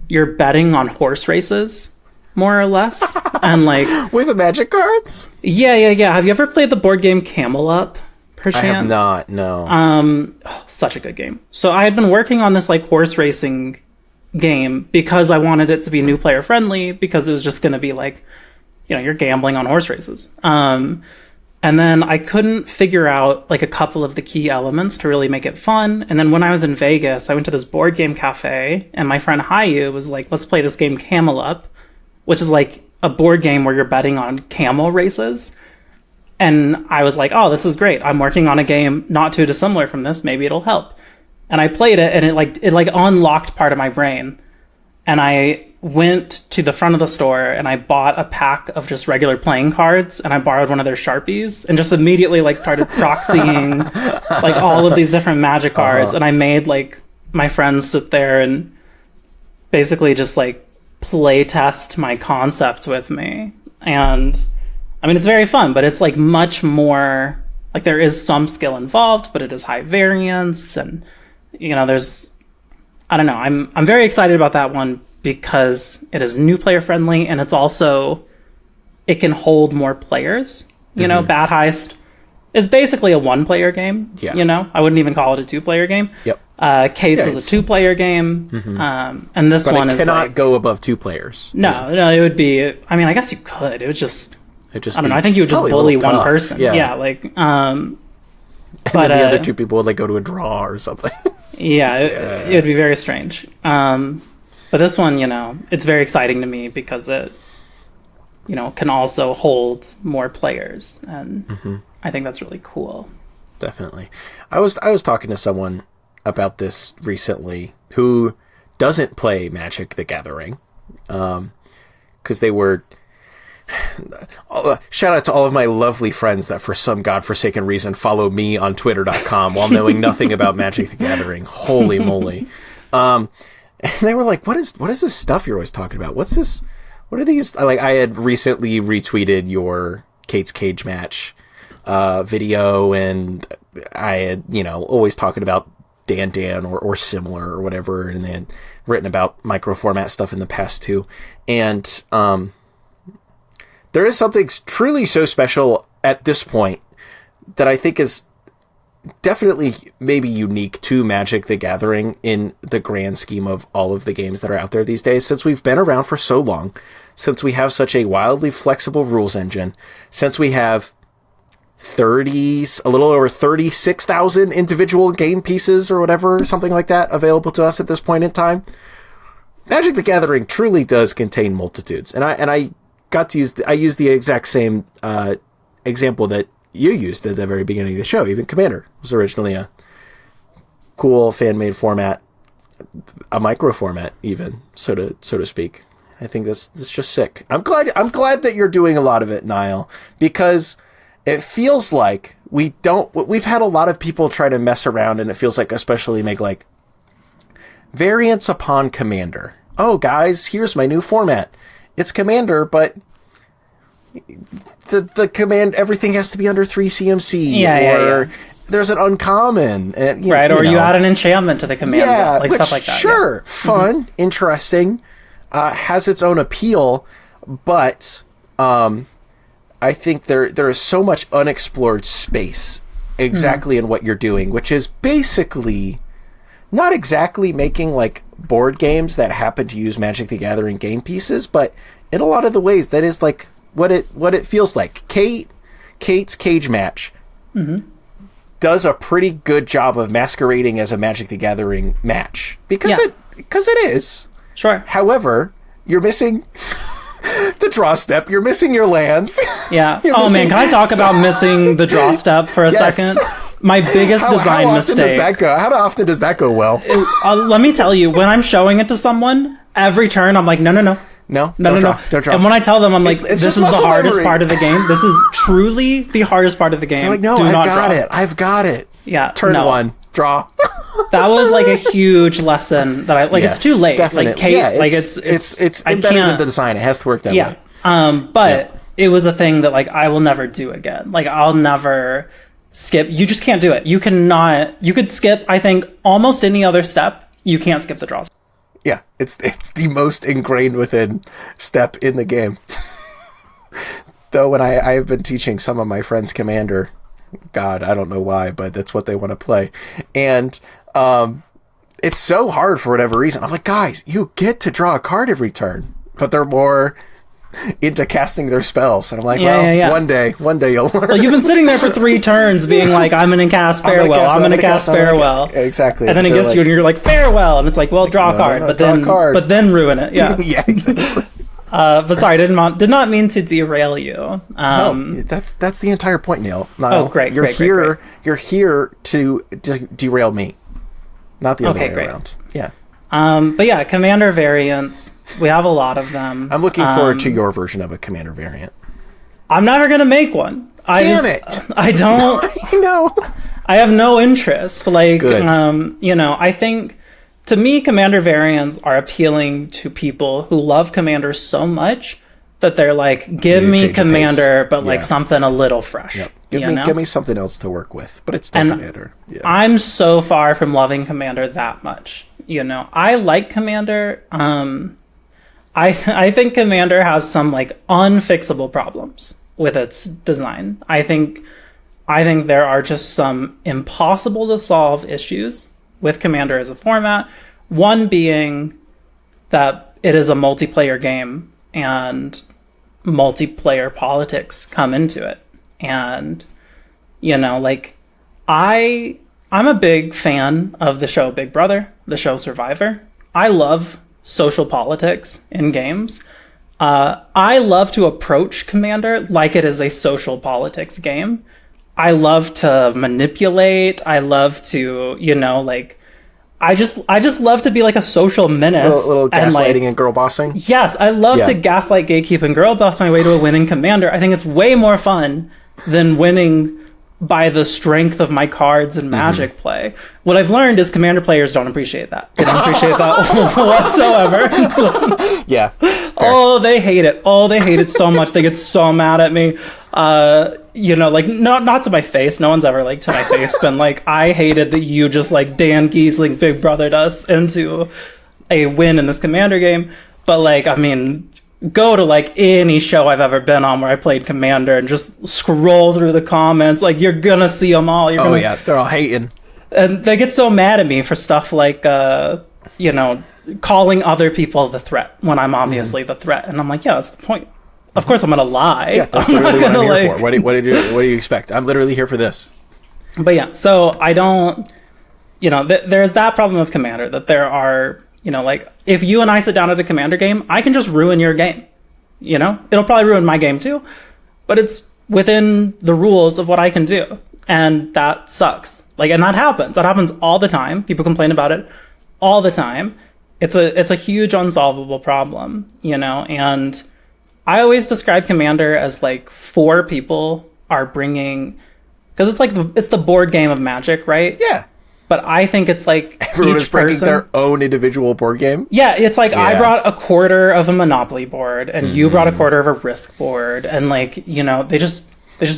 you're betting on horse races, more or less. And, like, with the magic cards? Yeah. Have you ever played the board game Camel Up, perchance? I have not, no. Such a good game. So I had been working on this, like, horse racing game because I wanted it to be new player friendly, because it was just going to be like, you know, you're gambling on horse races. And then I couldn't figure out, like, a couple of the key elements to really make it fun. And then when I was in Vegas, I went to this board game cafe, and my friend Hayu was like, let's play this game Camel Up, which is like a board game where you're betting on camel races. And I was like, oh, this is great. I'm working on a game not too dissimilar from this. Maybe it'll help. And I played it, and it unlocked part of my brain. And I went to the front of the store and I bought a pack of just regular playing cards, and I borrowed one of their Sharpies and just immediately, like, started proxying like all of these different magic cards. And I made, like, my friends sit there and basically just, like, play test my concept with me. And I mean, it's very fun, but it's, like, much more, like, there is some skill involved, but it is high variance. And, you know, I don't know. I'm very excited about that one because it is new player friendly, and it's also, it can hold more players. You know, Bat Heist is basically a 1-player game. Yeah. You know, I wouldn't even call it a 2-player game. Yep. Kate's is a 2-player game. And this one is, cannot like, go above 2 players. No, it would be, I mean, I guess you could. It would just I don't know. I think you would just bully one person. Yeah. Like, and but then the other 2 people would, like, go to a draw or something. It would be very strange. But this one, you know, it's very exciting to me because it, you know, can also hold more players, and I think that's really cool. Definitely. I was talking to someone about this recently who doesn't play Magic the Gathering, because they were. Shout out to all of my lovely friends that for some godforsaken reason follow me on twitter.com while knowing nothing about Magic the Gathering. Holy moly. And they were like, what is this stuff you're always talking about? What's this? What are these? Like, I had recently retweeted your Kate's Cage Match video, and I had, you know, always talking about Dan or similar or whatever, and then written about micro format stuff in the past too. And there is something truly so special at this point that I think is definitely maybe unique to Magic the Gathering in the grand scheme of all of the games that are out there these days, since we've been around for so long, since we have such a wildly flexible rules engine, since we have a little over 36,000 individual game pieces or whatever, something like that, available to us at this point in time. Magic the Gathering truly does contain multitudes. And I got to use the exact same example that you used at the very beginning of the show. Even Commander was originally a cool fan-made format, a micro format, even so to speak. I think that's just sick. I'm glad that you're doing a lot of it, Nile, because it feels like we've had a lot of people try to mess around, and it feels like, especially, make, like, variants upon Commander. Oh, guys, here's my new format. It's Commander, but the command, everything has to be under 3 CMC. Yeah. There's an uncommon. And, you add an enchantment to the command zone, stuff like that. Sure, fun, interesting, has its own appeal, but I think there is so much unexplored space exactly in what you're doing, which is basically not exactly making like board games that happen to use Magic the Gathering game pieces, but in a lot of the ways that is like what it feels like. Kate's Cage Match does a pretty good job of masquerading as a Magic the Gathering match because it is. Sure. However, you're missing the draw step. You're missing your lands. Yeah. Oh man, can I talk about missing the draw step for a second? My biggest design mistake. How often does that go well? Let me tell you, when I'm showing it to someone, every turn I'm like, no. Don't draw. And when I tell them, I'm like, it's this is the hardest part of the game. This is truly the hardest part of the game. They're like, no, I've got it. Yeah. Turn 1, draw. That was like a huge lesson that it's too late. Definitely. Like Kate, it's embedded in the design. It has to work that way. But it was a thing that like I will never do again. Like I'll never skip. You just can't do it. You could skip, I think, almost any other step. You can't skip the draws. Yeah, it's the most ingrained within step in the game. Though when I have been teaching some of my friends Commander, God, I don't know why, but that's what they want to play. And it's so hard for whatever reason. I'm like, guys, you get to draw a card every turn. But they're more into casting their spells. And I'm like, one day you'll learn. Well, you've been sitting there for 3 turns being like, I'm going to cast Farewell. I'm going to cast Farewell. Exactly. And then it gets you and you're like, Farewell. And it's like, well, draw a card. But then ruin it. Yeah. Yeah, exactly. But sorry, did not mean to derail you. No, that's the entire point, Neil. Great. You're here to derail me, not the other way around. Yeah. But yeah, Commander variants. We have a lot of them. I'm looking forward to your version of a Commander variant. I'm never gonna make one. Damn it! I don't. I know. I have no interest. Like, Good. I think. To me, Commander variants are appealing to people who love Commander so much that they're like, give me Commander, but like something a little fresh. Yep. Give me something else to work with, but it's still Commander. Yeah. I'm so far from loving Commander that much. I like Commander. I think Commander has some like unfixable problems with its design. I think there are just some impossible to solve issues with Commander as a format. One being that it is a multiplayer game and multiplayer politics come into it. And, I'm a big fan of the show Big Brother, the show Survivor. I love social politics in games. I love to approach Commander like it is a social politics game. I love to manipulate. I love to, I just love to be like a social menace. Little gaslighting and girl bossing. Yes, I love to gaslight, gatekeep, and girl boss my way to a winning Commander. I think it's way more fun than winning by the strength of my cards and Magic play. What I've learned is Commander players don't appreciate that. They don't appreciate that whatsoever. Yeah. Oh, they hate it. Oh, they hate it so much. They get so mad at me. Not to my face. No one's ever like to my face been like, I hated that you just like Dan Giesling Big Brothered us into a win in this Commander game. But go to like any show I've ever been on where I played Commander and just scroll through the comments. Like you're gonna see them all. They're all hating. And they get so mad at me for stuff like, calling other people the threat when I'm obviously the threat. And I'm like, that's the point. Of course I'm going to lie. Yeah, that's literally what I'm here for. What do you expect? I'm literally here for this. But yeah, so I don't, there's that problem of Commander that there are, if you and I sit down at a Commander game, I can just ruin your game. It'll probably ruin my game too, but it's within the rules of what I can do. And that sucks. And that happens. That happens all the time. People complain about it all the time. It's a huge unsolvable problem, and I always describe Commander as like 4 people are bringing, because it's like it's the board game of Magic, right? Yeah. but I think it's like Everyone is bringing their own individual board game. Yeah, it's like I brought a quarter of a Monopoly board, and you brought a quarter of a Risk board, and like, you know, they just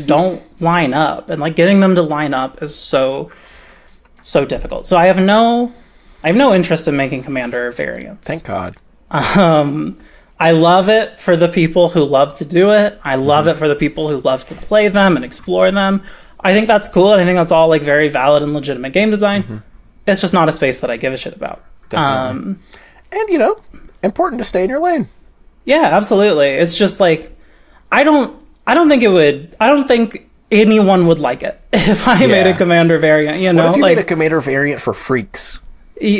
don't line up, and like getting them to line up is so difficult. So I have no interest in making Commander variants. Thank God. I love it for the people who love to do it. I love it for the people who love to play them and explore them. I think that's cool, and I think that's all like very valid and legitimate game design. It's just not a space that I give a shit about. Definitely. And, you know, important to stay in your lane. Yeah, absolutely. It's just like I don't think anyone would like it if I made a Commander variant, you know? What if you like, made a Commander variant for freaks?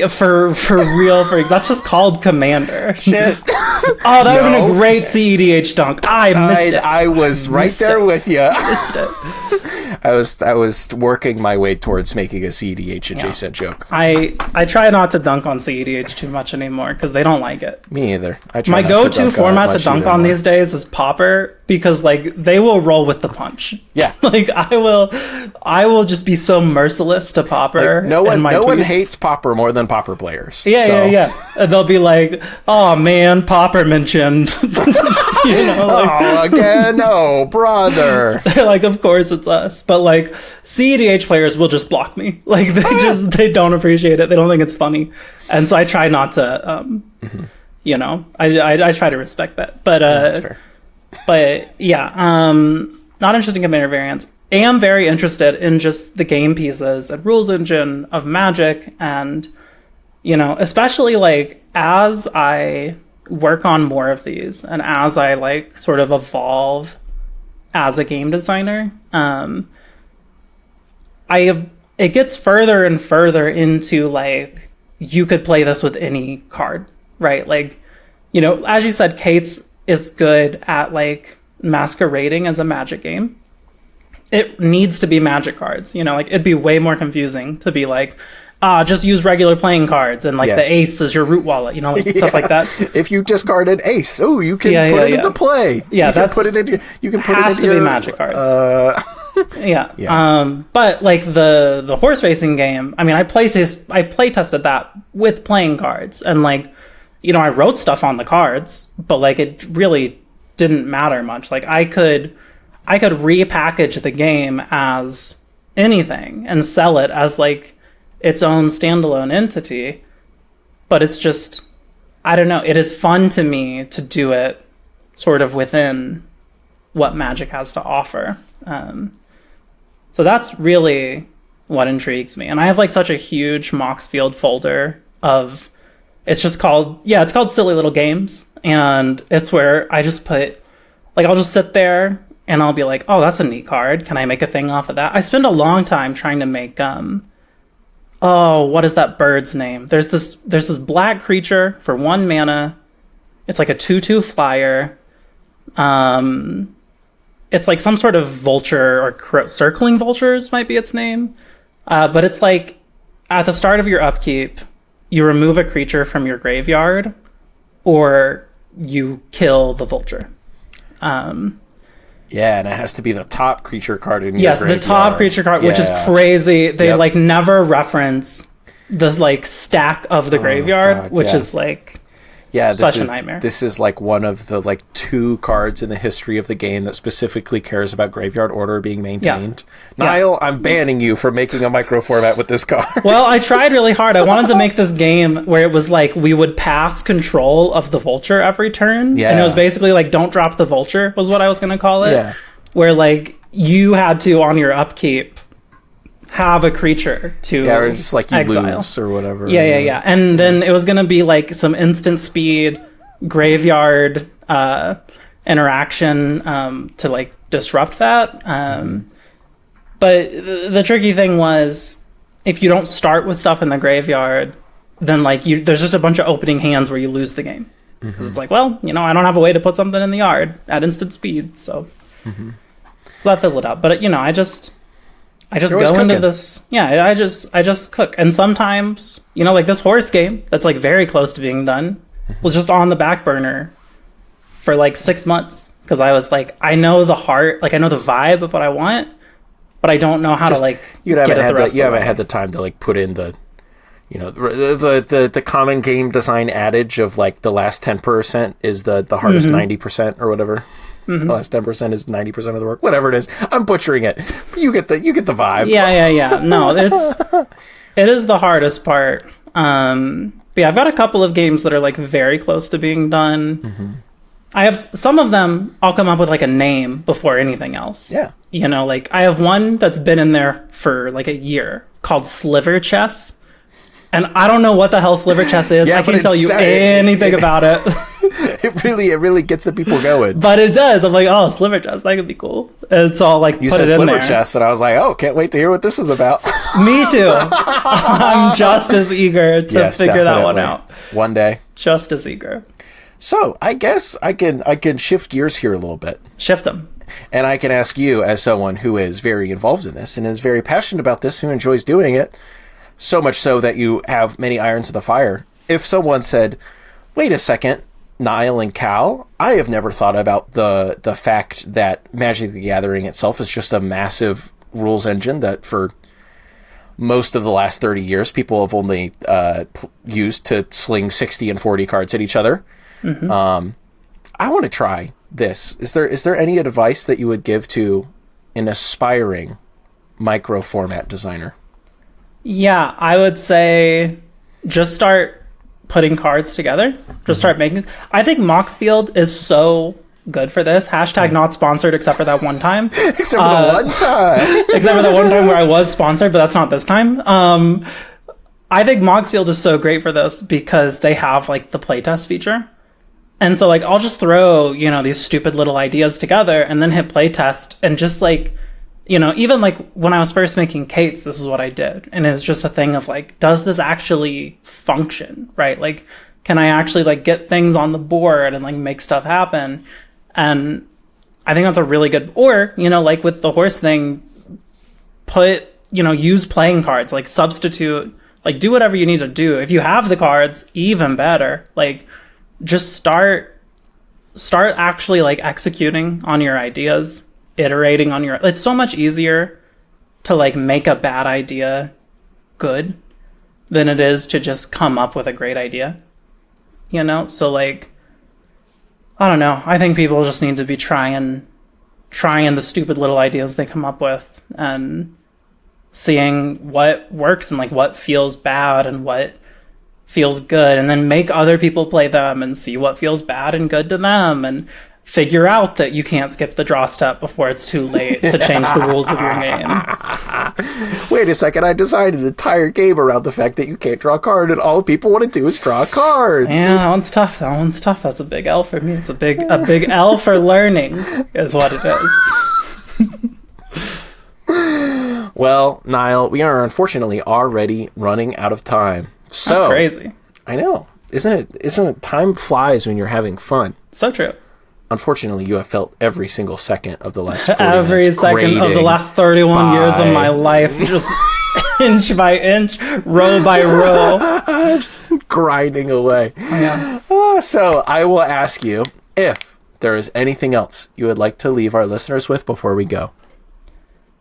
For real freaks. That's just called Commander. Shit. Oh, that would have been a great CEDH dunk. I missed it. I was right there with you. Missed it. I was working my way towards making a CEDH adjacent joke. I try not to dunk on CEDH too much anymore because they don't like it. Me either. My go-to format to dunk on these days is Pauper because like they will roll with the punch. Yeah. Like I will just be so merciless to Pauper. Like, no one hates Pauper more than Pauper players. Yeah. And they'll be like, "Oh man, Pauper mentioned." You know, like, oh, again, oh brother. They're like, of course it's us, but like CEDH players will just block me. Like they don't appreciate it. They don't think it's funny, and so I try not to. You know, I try to respect that, but That's fair. But yeah, not interested in Commander variants. Am very interested in just the game pieces and rules engine of Magic, and you know, especially like as I work on more of these and as I like sort of evolve as a game designer, it gets further and further into like you could play this with any card, right? Like, you know, as you said, Kate's is good at like masquerading as a Magic game. It needs to be Magic cards, you know, like it'd be way more confusing to be like, just use regular playing cards and like the ace is your root wallet, you know, like stuff like that. If you discard an ace, you can put it into play. Yeah, you can put it into be Magic cards. But like the horse racing game, I mean, I play tested that with playing cards, and like, you know, I wrote stuff on the cards, but like it really didn't matter much. Like I could repackage the game as anything and sell it as like its own standalone entity, but it's just, I don't know, it is fun to me to do it sort of within what Magic has to offer. So that's really what intrigues me. And I have like such a huge Moxfield folder of, it's called Silly Little Games, and it's where I just put, like, I'll just sit there and I'll be like, oh, that's a neat card. Can I make a thing off of that? I spend a long time trying to make, what is that bird's name? There's this black creature for 1 mana. It's like a 2/2 flyer. It's like some sort of vulture or circling vultures might be its name. But it's like at the start of your upkeep, you remove a creature from your graveyard or you kill the vulture. Yeah, and it has to be the top creature card in your graveyard. Yes, the top creature card, which is crazy. They like never reference the like stack of the graveyard, which is like such a nightmare. This is like one of the like 2 cards in the history of the game that specifically cares about graveyard order being maintained. Nile, I'm banning you from making a micro format with this card. Well, I tried really hard. I wanted to make this game where it was like we would pass control of the vulture every turn. And it was basically like don't drop the vulture was what I was going to call it. Yeah. Where like you had to, on your upkeep, have a creature to or just like you exile. Lose or whatever. Yeah. And then it was going to be like some instant speed graveyard interaction to like disrupt that. But the tricky thing was if you don't start with stuff in the graveyard, then like there's just a bunch of opening hands where you lose the game. Because it's like, well, you know, I don't have a way to put something in the yard at instant speed, so that fizzled out. But you know, I just go into this. Yeah, I just cook. And sometimes, you know, like this horse game that's like very close to being done was just on the back burner for like 6 months because I was like, I know the heart, like I know the vibe of what I want, but I don't know how to like you get it the rest you of the haven't way. had the time to like put in the, you know, the common game design adage of like the last 10% is the hardest 90% or whatever. The last 10% is 90% of the work. Whatever it is, I'm butchering it. You get the vibe. Yeah. No, it is the hardest part. But yeah, I've got a couple of games that are like very close to being done. I have some of them. I'll come up with like a name before anything else. Yeah. You know, like I have one that's been in there for like a year called Sliver Chess. And I don't know what the hell Sliver Chess is. Yeah, I can't tell you anything about it. It really gets the people going. But it does. I'm like, oh, Sliver Chess, that could be cool. And so I'll like You put said it in Sliver there. Chess, and I was like, oh, can't wait to hear what this is about. Me too. I'm just as eager to figure that one out. One day. Just as eager. So I guess I can shift gears here a little bit. Shift them. And I can ask you, as someone who is very involved in this and is very passionate about this, who enjoys doing it, so much so that you have many irons in the fire. If someone said, wait a second, Nile and Cal, I have never thought about the fact that Magic the Gathering itself is just a massive rules engine that for most of the last 30 years people have only used to sling 60 and 40 cards at each other. I want to try this. Is there any advice that you would give to an aspiring micro format designer? Yeah, I would say just start putting cards together. Just start making. I think Moxfield is so good for this. Hashtag not sponsored except for that one time. Except for the one time. Except for the one time where I was sponsored, but that's not this time. I think Moxfield is so great for this because they have like the playtest feature. And so like I'll just throw, you know, these stupid little ideas together and then hit playtest and just like, you know, even like when I was first making Kate's, this is what I did. And it was just a thing of like, does this actually function, right? Like, can I actually like get things on the board and like make stuff happen? And I think that's a really good, or, you know, like with the horse thing, use playing cards, like substitute, like do whatever you need to do. If you have the cards, even better. Like just start actually like executing on your ideas. Iterating on it's so much easier to like make a bad idea good than it is to just come up with a great idea, you know? So like, I don't know. I think people just need to be trying the stupid little ideas they come up with and seeing what works and like what feels bad and what feels good, and then make other people play them and see what feels bad and good to them, and figure out that you can't skip the draw step before it's too late to change the rules of your game. Wait a second, I designed an entire game around the fact that you can't draw a card and all people want to do is draw cards. Yeah, that one's tough. That's a big L for me. It's a big L for learning is what it is. Well, Niall, we are unfortunately already running out of time. So, that's crazy. I know. Isn't it time flies when you're having fun? So true. Unfortunately, you have felt every single second of the last 40 every minutes second of the last 31 years of my life, just inch by inch, row by row. Just grinding away. Yeah. So I will ask you if there is anything else you would like to leave our listeners with before we go.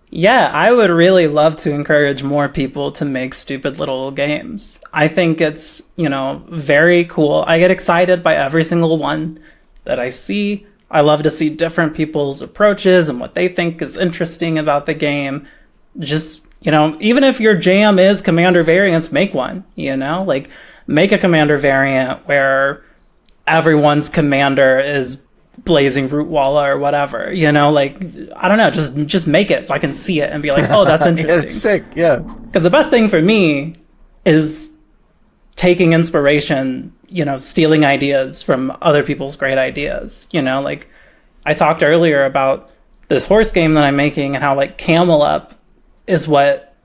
Yeah, I would really love to encourage more people to make stupid little games. I think it's, very cool. I get excited by every single one that I see. I love to see different people's approaches and what they think is interesting about the game. Just, even if your jam is commander variants, make one, like make a commander variant where everyone's commander is Blazing Rootwalla or whatever, like, I don't know, just make it so I can see it and be like, oh, that's interesting. It's sick, yeah. Because the best thing for me is taking inspiration, stealing ideas from other people's great ideas, like I talked earlier about this horse game that I'm making and how like Camel Up is what,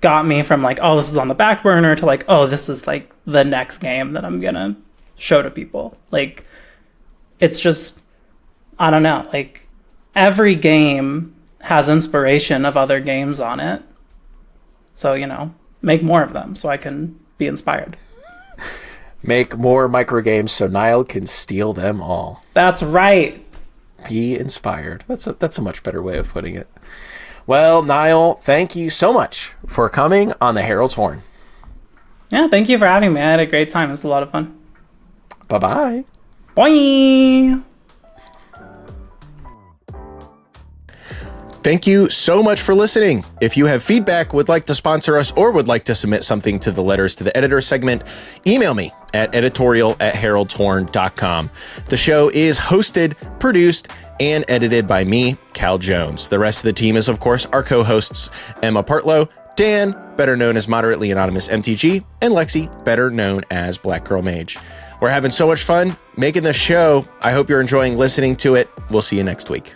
got me from like, oh, this is on the back burner to like, oh, this is like the next game that I'm gonna show to people. Like, it's just, I don't know, like every game has inspiration of other games on it. So, make more of them so I can be inspired. Make more micro games so Nile can steal them all. That's right. Be inspired. That's a much better way of putting it. Well, Nile, thank you so much for coming on the Herald's Horn. Yeah, thank you for having me. I had a great time. It was a lot of fun. Bye-bye. Bye. Thank you so much for listening. If you have feedback, would like to sponsor us, or would like to submit something to the Letters to the Editor segment, email me at editorial@heraldshorn.com. The show is hosted, produced, and edited by me, Cal Jones. The rest of the team is, of course, our co-hosts, Emma Partlow, Dan, better known as Moderately Anonymous MTG, and Lexi, better known as Black Girl Mage. We're having so much fun making the show. I hope you're enjoying listening to it. We'll see you next week.